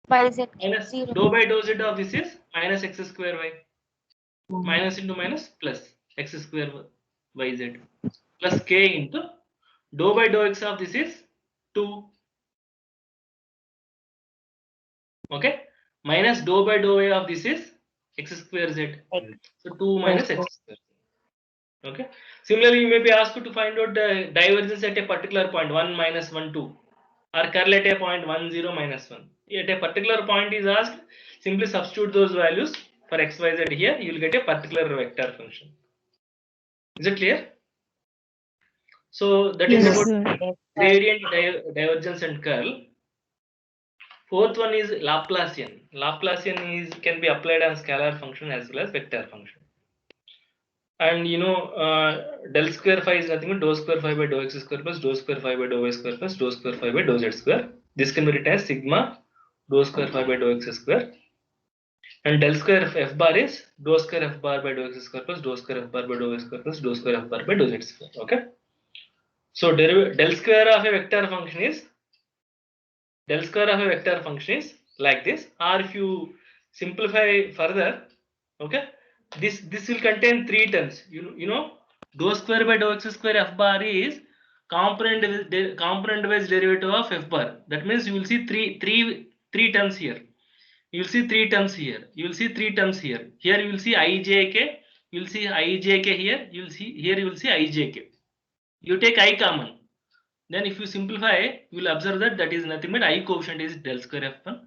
By Z. Minus 0. dou by dou z of this is minus x square y. Minus into minus plus x square yz plus k into dou by dou x of this is 2. Okay. Minus dou by dou y of this is x square z. So 2 minus x square. Okay. Similarly, you may be asked to find out the divergence at a particular point 1 minus 1 2 or curl at a point 1 0 minus 1. At a particular point is asked, simply substitute those values for x y z here. You will get a particular vector function. Is it clear? So that is Yes, about sir. gradient, divergence and curl. Fourth one is Laplacian. Laplacian is can be applied on scalar function as well as vector function. And you know, del square phi is nothing but dou square phi by dou x square plus dou square phi by dou y square plus dou square phi by dou z square. This can be written as sigma dou square phi by dou x square. And del square of f bar is dou square f bar by dou x square plus dou square f bar by dou y square plus dou square f bar by dou z square. Okay. So del square of a vector function is like this. Or if you simplify further, okay, this will contain 3 terms. You know, dou square by dou x square f bar is component wise derivative of f bar. That means you will see three terms here. You will see 3 terms here. You will see 3 terms here. Here you will see ijk. You will see ijk here. You will see here. You will see ijk. You take I common. Then if you simplify, you will observe that is nothing but I coefficient is del square f1.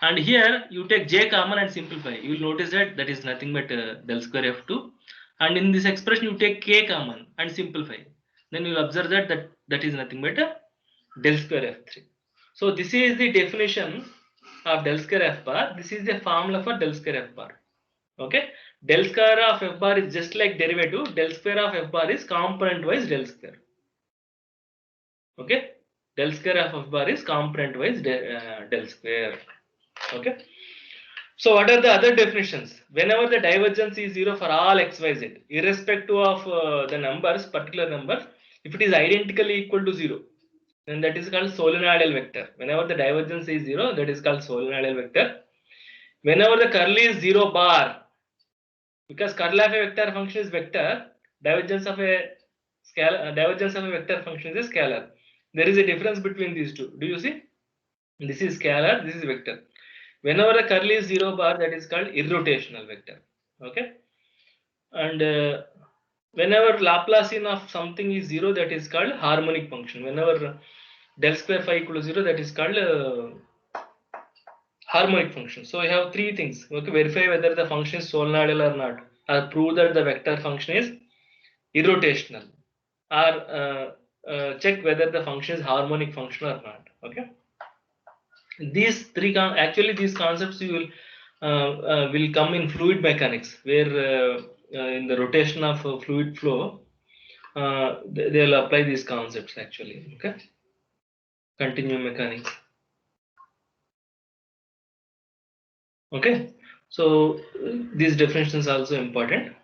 And here you take j common and simplify. You will notice that is nothing but del square f2. And in this expression you take k common and simplify. Then you will observe that is nothing but del square f3. So this is the definition of del square f bar. This is the formula for del square f bar. Okay. Del square of f bar is just like derivative. Del square of f bar is component wise del square. Okay. Del square of f bar is component wise del square. Okay. So what are the other definitions? Whenever the divergence is 0 for all x, y, z, irrespective of the numbers, particular numbers, if it is identically equal to 0, then that is called solenoidal vector. Whenever the divergence is 0, that is called solenoidal vector. Whenever the curl is 0 bar, because curl of a vector function is vector, divergence of a vector function is a scalar. There is a difference between these two. Do you see? This is scalar, this is vector. Whenever the curl is 0 bar, that is called irrotational vector. Okay. And whenever Laplacian of something is 0, that is called harmonic function. Whenever del square phi equal to 0, that is called harmonic function. So I have 3 things. Okay, verify whether the function is solenoidal or not, or prove that the vector function is irrotational, or check whether the function is harmonic function or not. Okay. These these concepts you will come in fluid mechanics, where in the rotation of fluid flow they'll apply these concepts actually. Okay. Continuum mechanics. Okay. So these definitions are also important.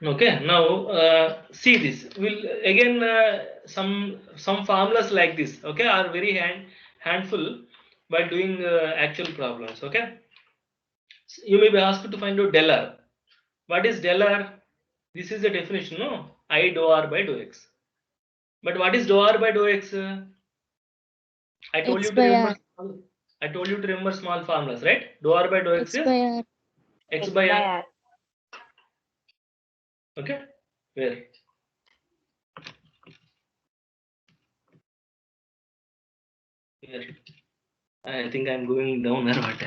Okay. Now see this. We'll again some formulas like this. Okay, are very handful by doing actual problems. Okay. You may be asked to find out del R. What is del R? This is the definition, no? I dou R by dou X. But what is dou R by dou X? I told X you to by remember. R. I told you to remember small formulas, right? Dou R by dou X X is by R. X by R. Okay. Where? Here. I think I'm going down or what?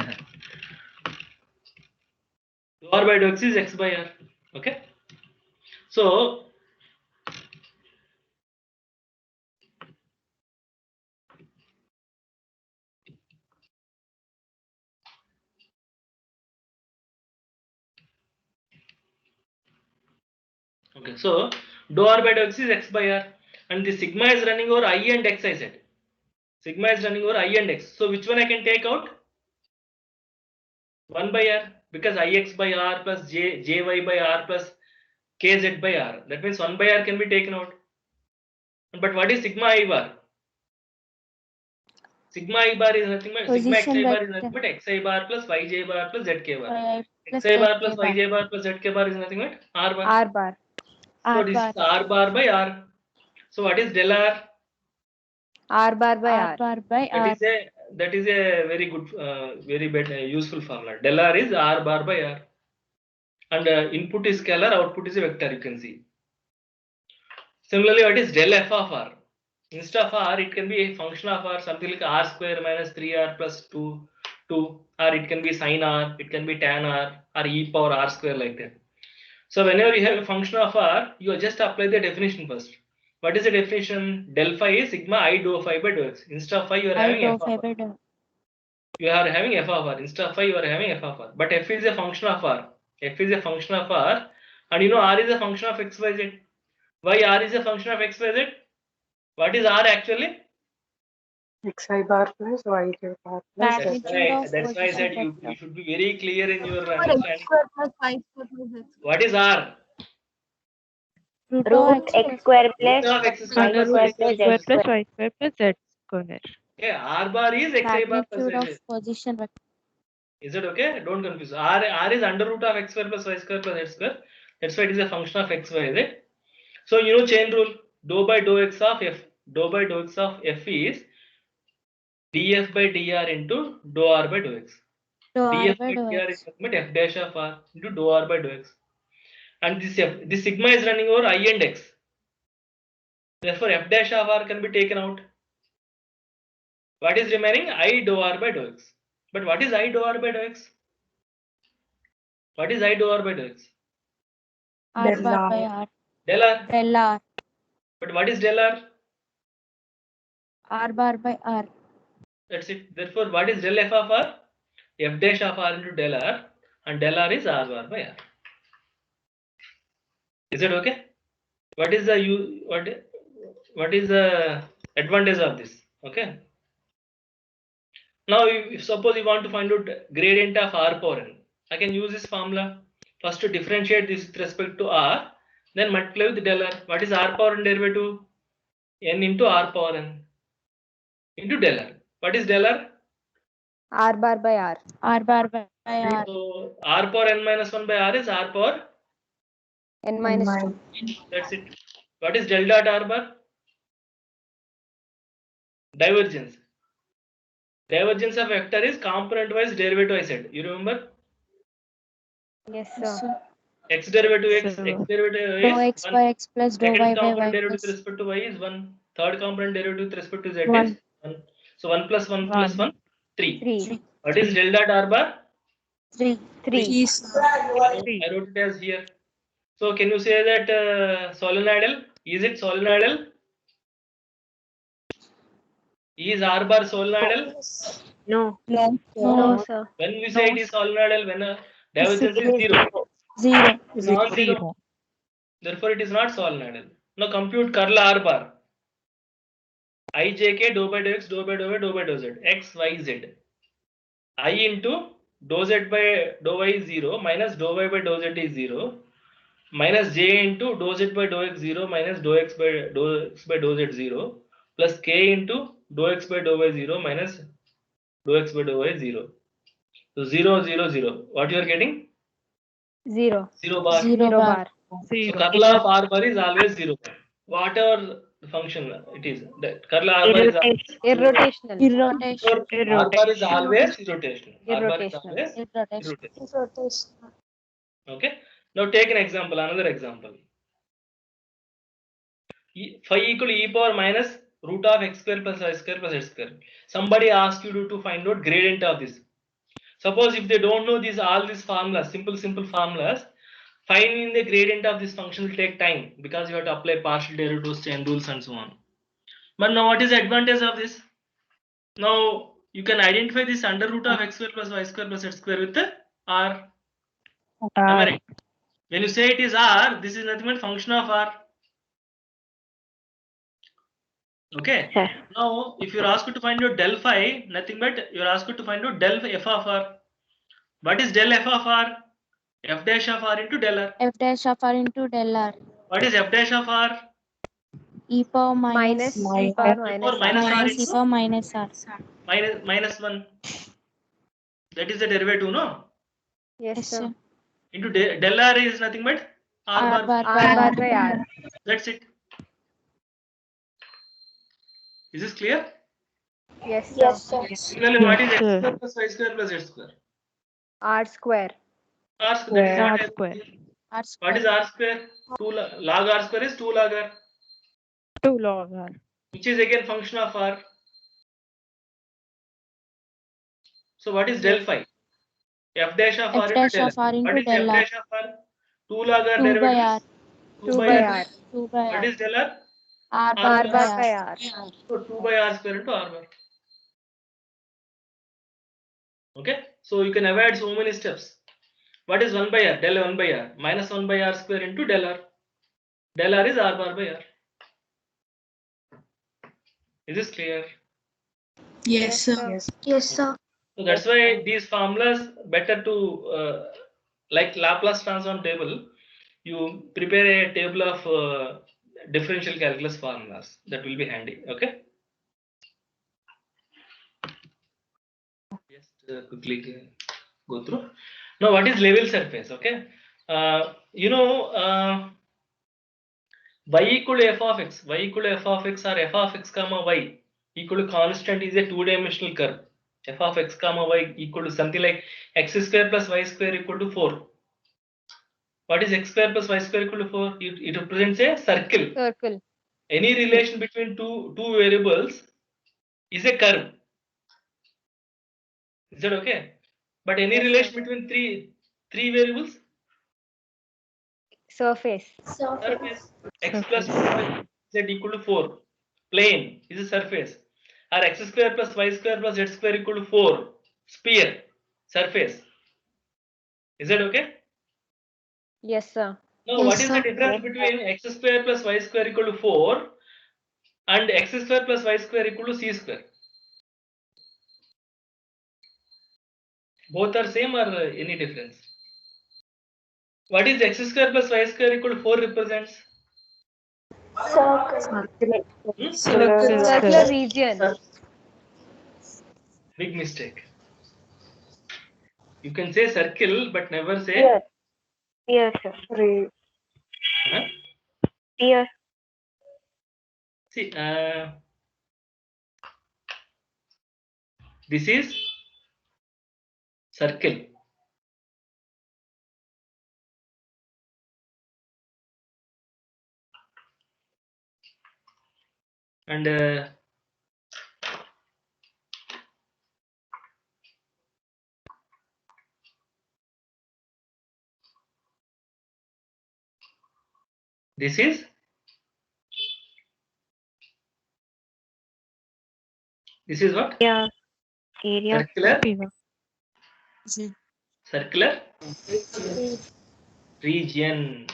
Dou r by dou x is x by r. Okay. So okay, so dou r by dou x is x by r, and the sigma is running over I and x. I said sigma is running over I and x. So which one I can take out? 1 by r, because ix by r plus jy by r plus kz by r. That means 1 by r can be taken out. But what is sigma I bar? Sigma I bar is nothing but sigma Position xi bar is nothing vector. but xi bar plus yj bar plus zk bar. Plus Xi bar plus ZK bar. yj bar plus zk bar is nothing but r bar. R bar. So R this bar. is r bar by r. So what is del r? R bar by R R. bar by That R. is a very good, very better, useful formula. Del r is r bar by r, and input is scalar, output is a vector. You can see. Similarly, what is del f of r? Instead of r, it can be a function of r, something like r square minus 3r plus 2, or it can be sin r, it can be tan r, or e power r square, like that. So whenever you have a function of r, you just apply the definition first. What is the definition? Del phi is sigma I dou phi by dou x. Instead of phi, you are I having dou f phi of r. by dou. You are having f of r. Instead of phi, you are having f of r. But f is a function of r. F is a function of r, and you know r is a function of x, y, z. Why r is a function of x, y, z? What is r actually? xi bar plus yj bar plus z. Magnitude of That's why I position said you vector. should be very clear in your X understanding. square plus y square plus z. What is r? Root root of x square Root plus of x square y plus under root y square x square plus plus square z z. plus square. y square plus z square. Okay, r bar is xi bar plus Magnitude of yj. position vector. Is it okay? Don't confuse. R is under root of x square plus y square plus z square. That's why it is a function of x, y, z. So you know chain rule. Dou by dou x of f. Dou by dou x of f is df by dr into dou r by dou x. Dou r df by by dou dr is x. nothing but f dash of r into dou r by dou x. And this sigma is running over I and x. Therefore, f dash of r can be taken out. What is remaining? I dou r by dou x. But what is I dou r by dou x? What is I dou r by dou x? R Del bar by r. R. Del r. Del R. But what is del r? R bar by R. That's it. Therefore, what is del f of r? F dash of r into del r, and del r is r bar by r. Is it okay? What is the what is the advantage of this? Okay. Now, if suppose you want to find out gradient of r power n, I can use this formula. First to differentiate this with respect to r, then multiply with del r. What is r power n derivative? N into r power n into del r. What is del r? R bar by R. R bar by R. So r power n minus 1 by r is r power. N minus 2. That's it. What is del dot r bar? Divergence. Divergence of vector is component wise derivative, I said. You remember? Yes, Yes, sir. sir. X derivative x. So, X derivative dou is x 1. by x plus dou y Second by component y derivative with plus respect to y is 1. Third component derivative with respect to z 1. is 1. So 1 plus 1 plus 1, 3. 3. What is del dot r bar? 3. 3. I wrote it as here. So can you say that solenoidal? Is it solenoidal? Is r bar solenoidal? No, No. No. sir. When we say it is solenoidal, when divergence It is is 0, 0. non-zero. Therefore, it is not solenoidal. Now compute curl r bar. Ijk dou by dou x dou by dou y dou by dou z x y z. I into dou z by dou y is 0 minus dou y by dou z is 0 minus j into dou z by dou x 0 minus dou x by dou z 0 plus k into dou x by dou y 0 minus dou x by dou y 0. So 0 0 0. What you are getting? 0. 0 bar. 0 bar. So curl of r bar is always 0. Whatever the function it is, the curl r bar is always Irrotational. Irrotation. r bar is always irrotational. R bar is Irrotational. always Irrotation. irrotational. Okay. Now take an example. Another example. Phi equal to e power minus root of x square plus y square plus z square. Somebody asks you to find out gradient of this. Suppose if they don't know these all these formulas, simple formulas, finding the gradient of this function will take time because you have to apply partial derivatives, chain rules, and so on. But now, what is the advantage of this? Now you can identify this under root of x square plus y square plus z square with the r. Am I right? When you say it is r, this is nothing but function of r. Okay. Sir. Now, if you're asked to find out del phi, nothing but you're asked to find out del f of r. What is del f of r? F dash of r into del r. F dash of R into del R. What is f dash of r? E power Minus minus e power minus Or minus r minus E into power minus R. minus 1. That is the derivative, no? Yes, Yes, sir. sir. Into del r is nothing but r R bar. bar R bar by by R. R. That's it. Is this clear? Yes, sir. Similarly, what is x square plus y square plus z square? R square. R square. That is what I- R What square. is r square? 2 log r square is 2 log r, 2 log r. which is again function of r. So what is del phi? F dash of r F into dash del of R r. What into is f del R. dash of r? 2 log r 2 by derivative R. is 2 2 by by r. R. 2 by What R. is del r? R R bar R by bar R. by R. So 2 by r square into r bar. Okay. So you can avoid so many steps. What is 1 by r? Del 1 by r. Minus 1 by r square into del r. Del r is r bar by r. Is this clear? Yes, sir. Yes. Yes, sir. So that's why these formulas better to like Laplace transform table. You prepare a table of differential calculus formulas. That will be handy. Okay. Just quickly go through. Now, what is level surface? Okay. You know, y equal to f of x. Y equal to f of x or f of x comma y equal to constant is a two-dimensional curve. F of x comma y equal to something like x square plus y square equal to 4. What is x square plus y square equal to 4? It represents a circle. Circle. Any relation between two variables is a curve. Is that okay? But any Yes, relation sir. between three variables, Surface. surface. X plus 2y z equal to 4. Plane is a surface. Or x square plus y square plus z square equal to 4. Sphere. Surface. Is that okay? Yes, sir. Now, Yes, what is the sir. difference between x square plus y square equal to 4 and x square plus y square equal to c square? Both are same or any difference? What is x square plus y square equal to 4 represents? Hmm? Circular region. Big mistake. You can say circle but never say. Yes, sir. Huh? Yes. See, this is circle. And this is what? Yeah. Area. Circular region.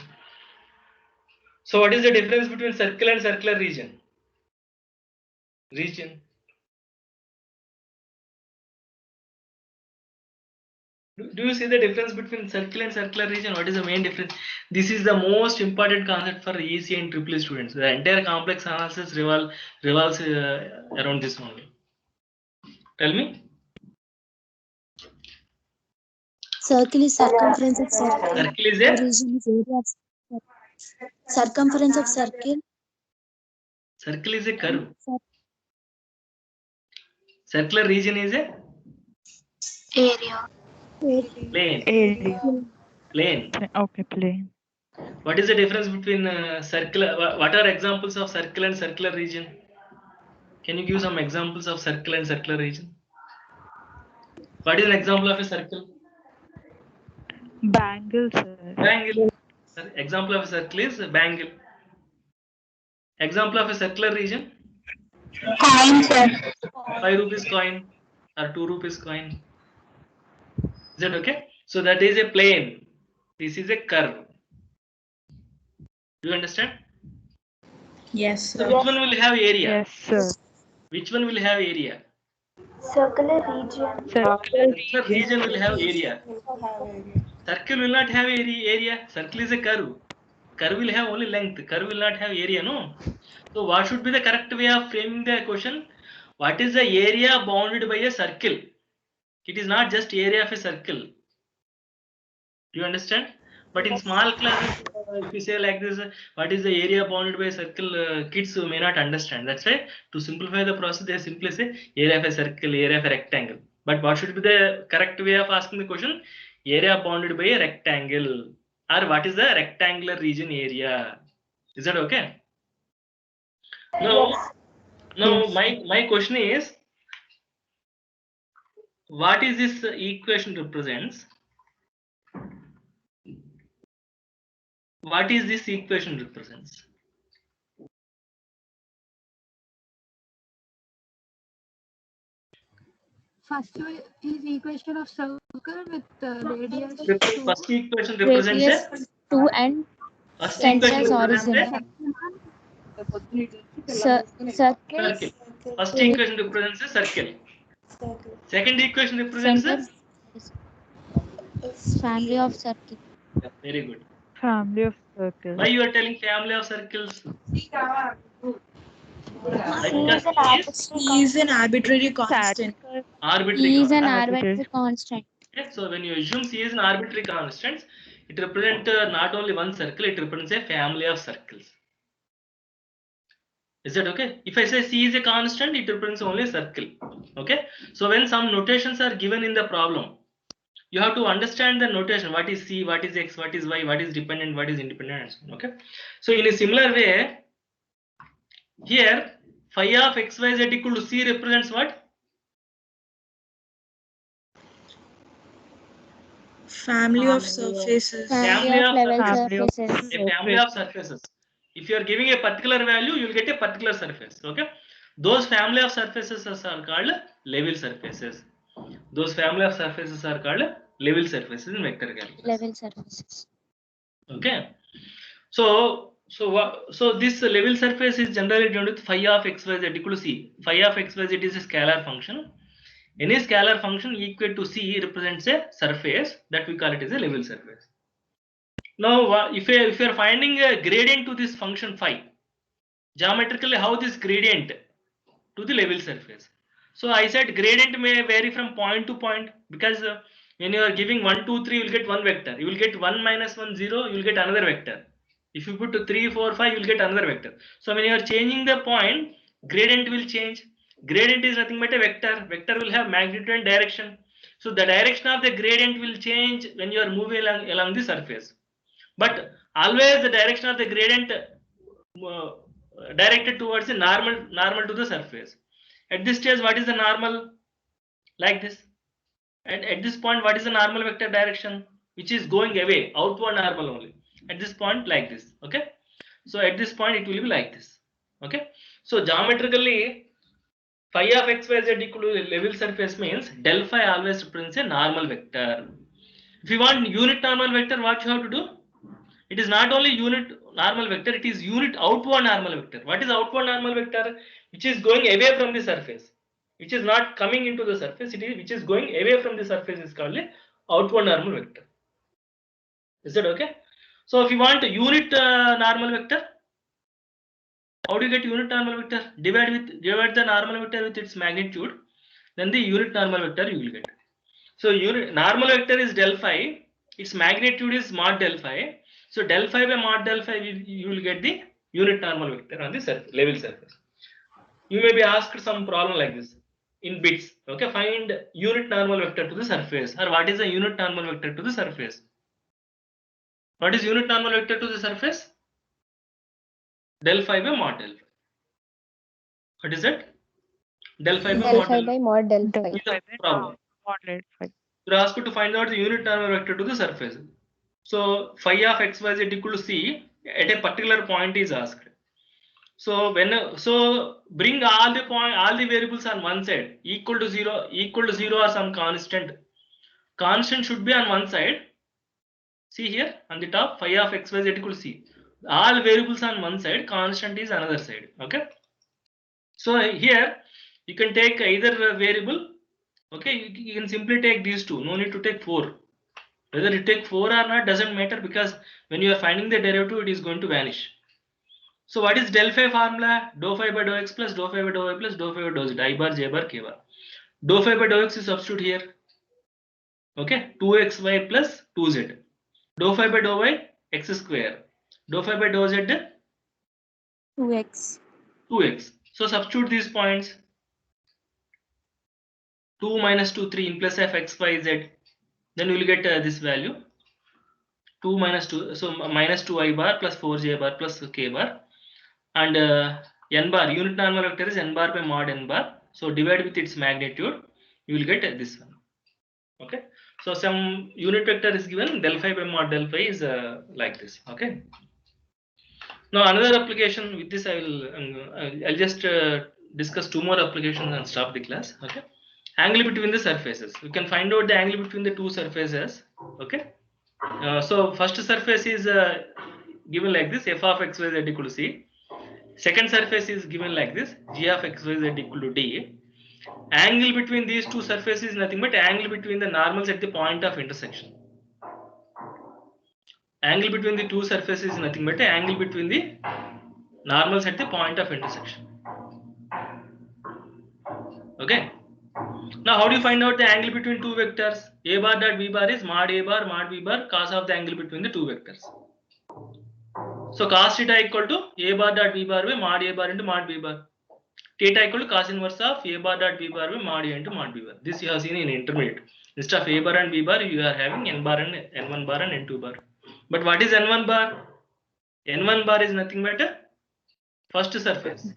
So what is the difference between circle and circular region? Do you see the difference between circle and circular region? What is the main difference? This is the most important concept for EC and Triple E students. The entire complex analysis revolves around this only. Tell me. Circle is circumference of circle. Circle is a Region is area of circumference of circle. circle is a curve. Circular region is a Area. plane. Area. Plane. Okay, plane. What is the difference between circular? What are examples of circle and circular region? Can you give some examples of circle and circular region? What is an example of a circle? Bangle, sir. Bangle. Sir, example of a circle is a bangle. Example of a circular region? Coin, sir. 5 rupees coin or 2 rupees coin. Is that okay? So that is a plane. This is a curve. Do you understand? Yes, So sir. which one will have area? Yes, sir. Which one will have area? Circular region. Circular Circular region will have area. Circle will not have area. Circle is a curve. Curve will have only length. Curve will not have area, no? So what should be the correct way of framing the question? What is the area bounded by a circle? It is not just area of a circle. Do you understand? But in small classes, if you say like this, what is the area bounded by a circle? Kids may not understand. That's why to simplify the process, they simply say area of a circle, area of a rectangle. But what should be the correct way of asking the question? Area bounded by a rectangle, or what is the rectangular region area? Is that okay? Now, Yes. my question is, what is this equation represents? What is this equation represents? First is equation of circle with radius First equation represents Radius a 2 and first center equation as represents horizon. a Circle circle. First equation represents a circle. Second equation represents center a family of circle. very good. Family of circles. Why you are telling family of circles? Why? C Because is an C is arbitrary E is an constant. arbitrary constant. Statistical. arbitrary E is an constant. arbitrary constant. Okay, so when you assume C is an arbitrary constant, it represents not only one circle, it represents a family of circles. Is that okay? If I say C is a constant, it represents only a circle. Okay. So when some notations are given in the problem, you have to understand the notation. What is C, what is X, what is Y, what is dependent, what is independent, and so on. Okay. So in a similar way, here phi of XYZ equal to C represents what? Family of surfaces. Family Family of of level Family of surfaces. A family of surfaces. If you are giving a particular value, you will get a particular surface. Okay. Those family of surfaces are called level surfaces. Those family of surfaces are called level surfaces in vector calculus. Level surfaces. Okay. So this level surface is generally denoted with phi of xyz equal to C. Phi of xyz is a scalar function. Any scalar function equal to C represents a surface that we call it as a level surface. Now, if you are finding a gradient to this function phi, geometrically how this gradient to the level surface? So I said gradient may vary from point to point, because when you are giving 1, 2, 3, you will get one vector. You will get 1 minus 1, 0, you will get another vector. If you put 3, 4, 5, you will get another vector. So when you are changing the point, gradient will change. Gradient is nothing but a vector. Vector will have magnitude and direction. So the direction of the gradient will change when you are moving along the surface. But always the direction of the gradient directed towards the normal to the surface. At this stage, what is the normal? Like this. And at this point, what is the normal vector direction? Which is going away, outward normal only. At this point, like this. Okay. So at this point, it will be like this. Okay. So geometrically, phi of xyz equal to level surface means del phi always represents a normal vector. If you want unit normal vector, what you have to do? It is not only unit normal vector, it is unit outward normal vector. What is outward normal vector? Which is going away from the surface, which is not coming into the surface, it is which is going away from the surface is called a outward normal vector. Is that okay? So if you want unit normal vector, how do you get unit normal vector? Divide the normal vector with its magnitude, then the unit normal vector you will get. So unit normal vector is del phi, its magnitude is mod del phi. So del phi by mod del phi, you will get the unit normal vector on the surface, level surface. You may be asked some problem like this in bits. Okay, find unit normal vector to the surface, or what is the unit normal vector to the surface? What is unit normal vector to the surface? Del phi by mod del phi. What is that? Del phi by Del mod phi del by mod del phi. is the problem. Moderate phi. You're asked to find out the unit normal vector to the surface. So phi of xyz equal to c at a particular point is asked. So bring all the variables on one side equal to zero or some constant. Constant should be on one side. See here on the top, phi of xyz equal to c. All variables on one side, constant is another side. Okay. So here you can take either variable. Okay, you can simply take these two. No need to take 4. Whether you take 4 or not doesn't matter, because when you are finding the derivative, it is going to vanish. So what is del phi formula? Dou phi by dou x plus dou phi by dou y plus dou phi by dou z. I bar, j bar, k bar. Dou phi by dou x is substitute here. Okay, 2xy plus 2z. Dou phi by dou y, x square. Dou phi by dou z, 2x. 2x. So substitute these points. 2 minus 2, 3 in place of x, y, z. Then you will get this value. 2 minus 2, so minus 2i bar plus 4j bar plus k bar. And n bar, unit normal vector is n bar by mod n bar. So divide with its magnitude, you will get this one. Okay. So some unit vector is given, del phi by mod del phi is like this. Okay. Now another application with this, I'll just discuss 2 more applications and stop the class. Okay. Angle between the surfaces. We can find out the angle between the two surfaces. Okay. So first surface is given like this, f of xyz equal to c. Second surface is given like this, g of xyz equal to d. Angle between these two surfaces is nothing but angle between the normals at the point of intersection. Angle between the two surfaces is nothing but angle between the normals at the point of intersection. Okay. Now how do you find out the angle between two vectors? A bar dot b bar is mod a bar mod b bar cos of the angle between the two vectors. So cos theta equal to a bar dot b bar by mod a bar into mod b bar. Theta equal to cos inverse of a bar dot b bar by mod a into mod b bar. This you have seen in intermediate. Instead of a bar and b bar, you are having n bar and n1 bar and n2 bar. But what is n1 bar? N1 bar is nothing but first surface.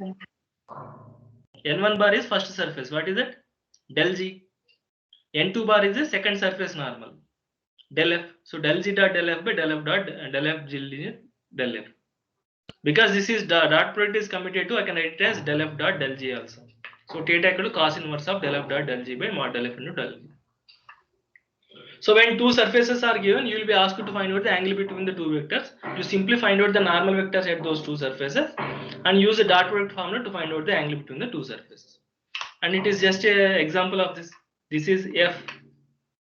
N1 bar is first surface. What is it? Del g. N2 bar is the second surface normal. Del f. So del g dot del f by del f dot del f g del f. Because this is dot product is committed to, I can write it as del f dot del g also. So theta equal to cos inverse of del f dot del g by mod del f into del g. So when two surfaces are given, you will be asked to find out the angle between the two vectors. You simply find out the normal vectors at those two surfaces and use the dot product formula to find out the angle between the two surfaces. And it is just an example of this. This is f.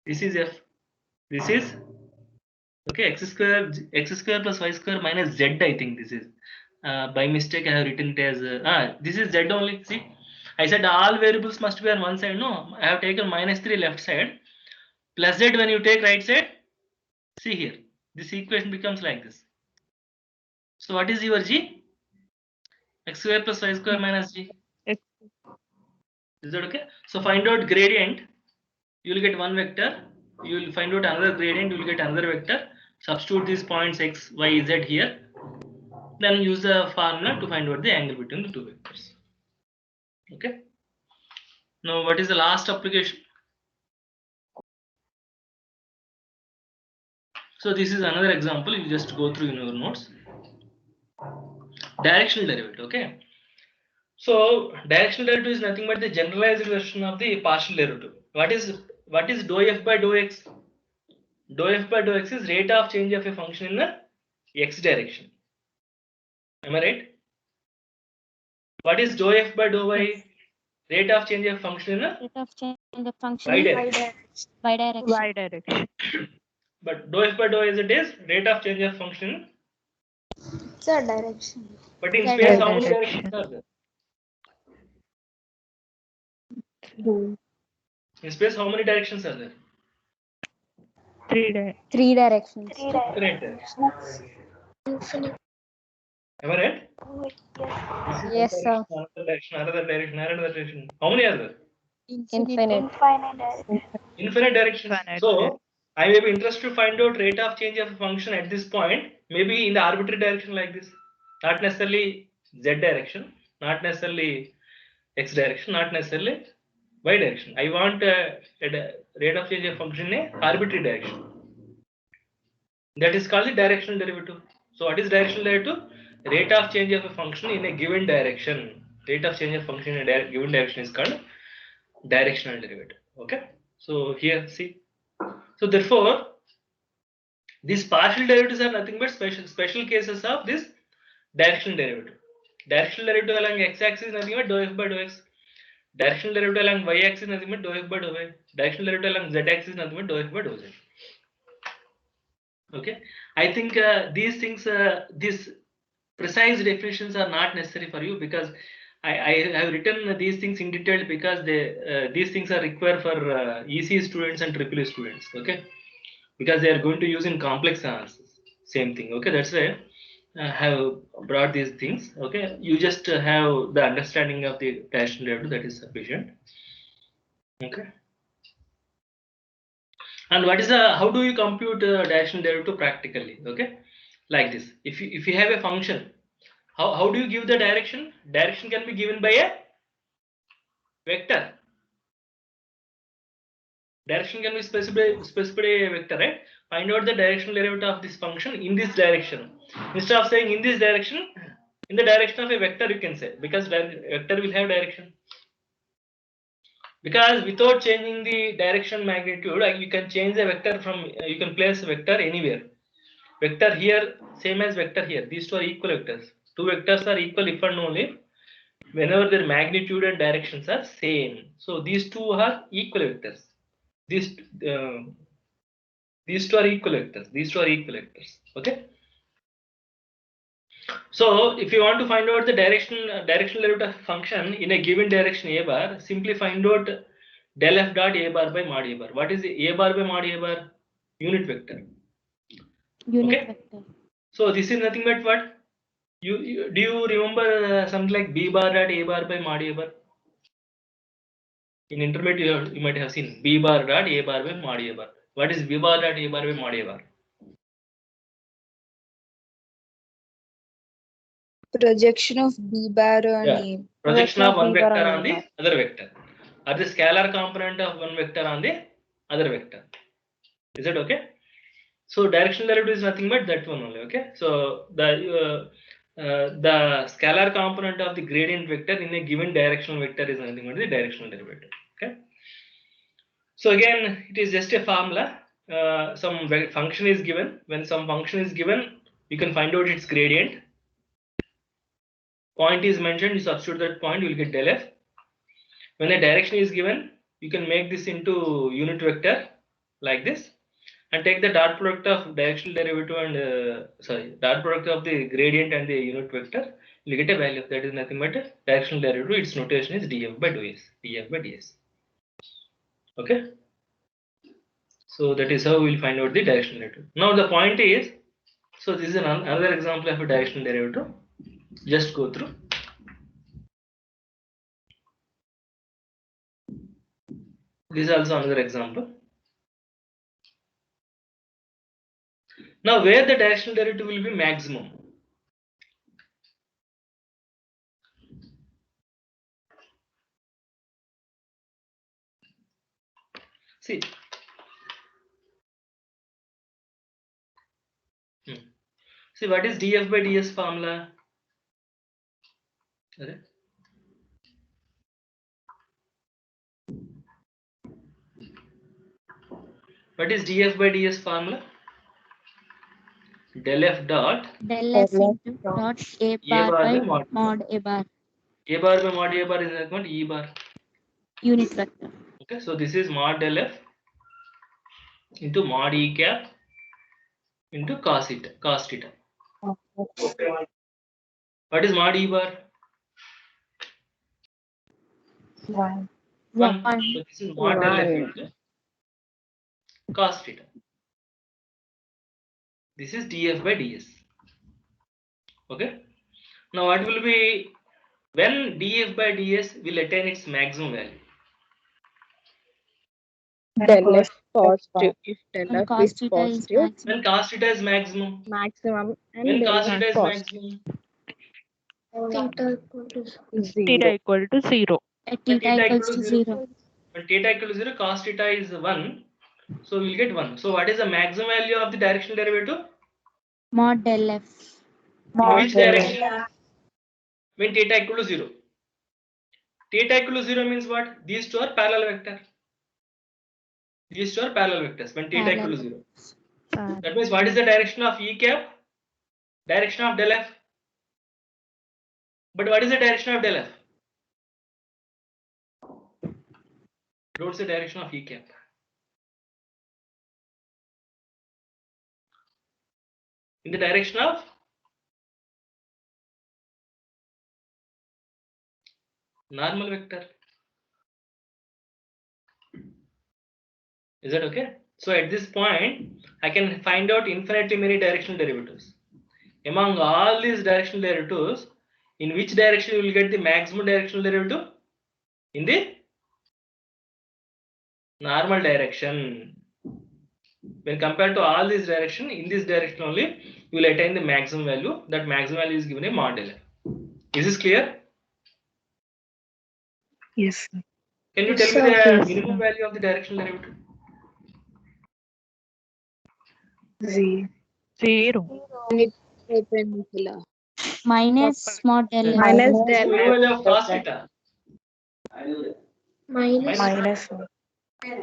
This is f. This is okay, x square plus y square minus z. I think this is by mistake I have written it as this is z only. See, I said all variables must be on one side. No, I have taken minus 3 left side plus z when you take right side. See here, this equation becomes like this. So what is your g? X square plus y square minus g. X. Is that okay? So find out gradient. You will get one vector. You will find out another gradient. You will get another vector. Substitute these points x, y, z here. Then use the formula to find out the angle between the two vectors. Okay. Now what is the last application? So this is another example. You just go through in your notes. Directional derivative. Okay. So directional derivative is nothing but the generalized version of the partial derivative. What is dou f by dou x? Dou f by dou x is rate of change of a function in the x direction. Am I right? What is dou f by dou y? Rate of change of function in the Rate of change in the function y in direction. y direction. Y direction. But dou f by dou y is it is rate of change of function. Sir, direction. But in Z space, how many direction. directions are there? Hmm. In space, how many directions are there? 3 directions. Three Correct. directions. Infinite. Am I right? Oh, yes. Yes, This is sir. one direction, another direction, another direction. How many are there? Infinite. Infinite direction. Infinite directions. Infinite. So I may be interested to find out rate of change of a function at this point, maybe in the arbitrary direction like this, not necessarily z direction, not necessarily x direction, not necessarily y direction. I want a rate of change of function in a arbitrary direction. That is called the directional derivative. So what is directional derivative? Rate of change of a function in a given direction. Rate of change of function in a given direction is called directional derivative. Okay. So here see. So therefore, these partial derivatives are nothing but special cases of this directional derivative. Directional derivative along x-axis is nothing but dou f by dou x. Directional derivative along y-axis is nothing but dou f by dou y. Directional derivative along z-axis is nothing but dou f by dou z. Okay, I think these things, these precise definitions are not necessary for you, because I have written these things in detail because these things are required for EC students and EEE students. Okay, because they are going to use in complex analysis. Same thing. Okay, that's why I have brought these things. Okay, you just have the understanding of the directional derivative, that is sufficient. Okay. And what is the, how do you compute directional derivative practically? Okay, like this. If you have a function, how do you give the direction? Direction can be given by a vector. Direction can be specified a vector, right? Find out the directional derivative of this function in this direction. Instead of saying in this direction, in the direction of a vector, you can say, because vector will have direction. Because without changing the direction magnitude, you can change the vector from, you can place vector anywhere. Vector here same as vector here. These two are equal vectors. Two vectors are equal if and only whenever their magnitude and directions are same. So these two are equal vectors. These two are equal vectors. These two are equal vectors. Okay. So if you want to find out the directional derivative function in a given direction a bar, simply find out del f dot a bar by mod a bar. What is a bar by mod a bar? Unit vector. Unit Okay. vector. So this is nothing but what? Do you remember something like b bar dot a bar by mod a bar? In intermediate you might have seen b bar dot a bar by mod a bar. What is b bar dot a bar by mod a bar? Projection of B bar on Yeah. A. Projection of one B bar vector on on the A. other vector, or the scalar component of one vector on the other vector. Is it okay? So directional derivative is nothing but that one only. Okay. So the scalar component of the gradient vector in a given directional vector is nothing but the directional derivative. Okay. So again, it is just a formula. Some function is given. When some function is given, you can find out its gradient. Point is mentioned, you substitute that point, you will get del f. When a direction is given, you can make this into unit vector like this, and take the dot product of directional derivative and dot product of the gradient and the unit vector. You get a value that is nothing but a directional derivative. Its notation is df by ds. Df by ds. Okay. So that is how we will find out the directional derivative. Now the point is, so this is another example of a directional derivative. Just go through. This is also another example. Now where the directional derivative will be maximum? See. See, what is df by ds formula? Okay. What is df by ds formula? Del f dot Del f into dot A bar by mod A bar. A bar by mod A bar is equal to E bar. Unit vector. Okay, so this is mod del f into mod E cap into cos theta. What is mod E bar? 1. 1. One. So this is mod del f One. into cos theta. This is df by ds. Okay. Now what will be when df by ds will attain its maximum value? Del f positive. If del When f cos is theta is positive, maximum. When cos theta is maximum. maximum, When and del cos f theta is positive. maximum. Theta equal to Theta 0. equal to 0. At When theta equals to 0. When theta equal to 0, cos theta is 1. So we'll get 1. So what is the maximum value of the directional derivative? Mod del f. In which direction? When theta equal to 0. Theta equal to 0 means what? These two are parallel vector. These two are parallel vectors when theta equal to 0. That means what is the direction of E cap? Direction of del f. But what is the direction of del f? What's the direction of E cap? In the direction of normal vector. Is that okay? So at this point, I can find out infinitely many directional derivatives. Among all these directional derivatives, in which direction you will get the maximum directional derivative? In the normal direction. When compared to all these direction, in this direction only, you will attain the maximum value. That maximum value is given a mod del f. Is this clear? Yes. Can you Yes, tell me the sir. minimum value of the directional derivative? Z. 0. Minus mod del f. Minus So del minimum value of f. cos theta. minus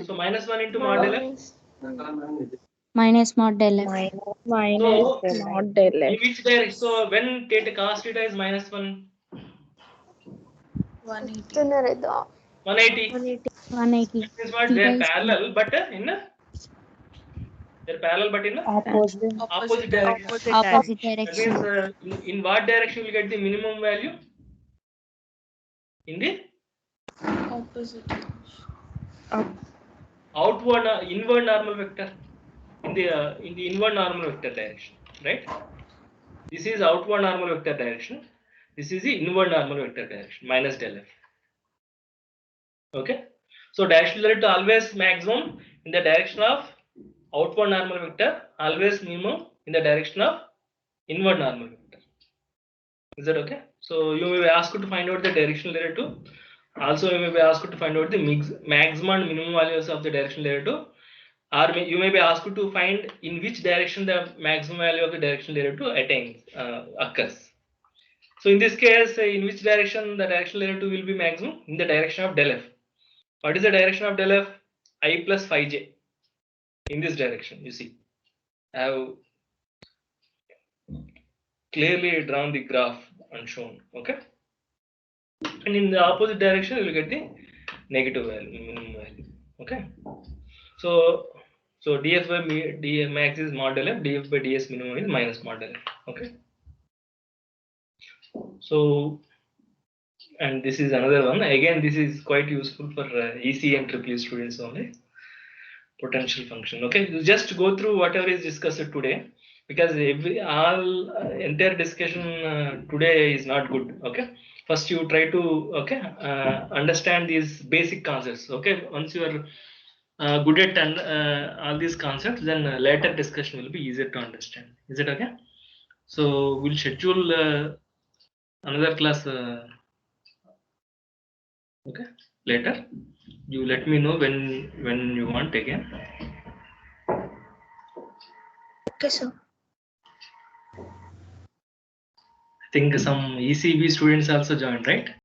So minus 1 into mod del f. Minus mod del f. Minus So mod del in f. which direction? So when theta cos theta is minus 1, 180. 180. That means what? Theta They are is parallel, but in opposite direction. opposite That direction. means in what direction you will get the minimum value? In the outward, inward normal vector. In the inward normal vector direction, right? This is outward normal vector direction. This is the inward normal vector direction minus del f. Okay. So directional derivative always maximum in the direction of outward normal vector, always minimum in the direction of inward normal vector. Is that okay? So you may be asked to find out the directional derivative. Also, you may be asked to find out the maximum and minimum values of the directional derivative. Or you may be asked to find in which direction the maximum value of the directional derivative occurs. So in this case, in which direction the directional derivative will be maximum? In the direction of del f. What is the direction of del f? I plus phi j. In this direction, you see. I have clearly drawn the graph and shown. Okay. And in the opposite direction, you will get the negative value, minimum value. Okay. So df by df max is mod del f, df by ds minimum is minus mod del f. Okay. So, and this is another one. Again, this is quite useful for EC and EEE students only. Potential function. Okay, you just go through whatever is discussed today, because entire discussion today is not good. Okay, first you try to understand these basic concepts. Okay, once you are good at all these concepts, then later discussion will be easier to understand. Is it okay? So we'll schedule another class. Okay, later. You let me know when you want again. Okay, sir. I think some ECB students also joined, right?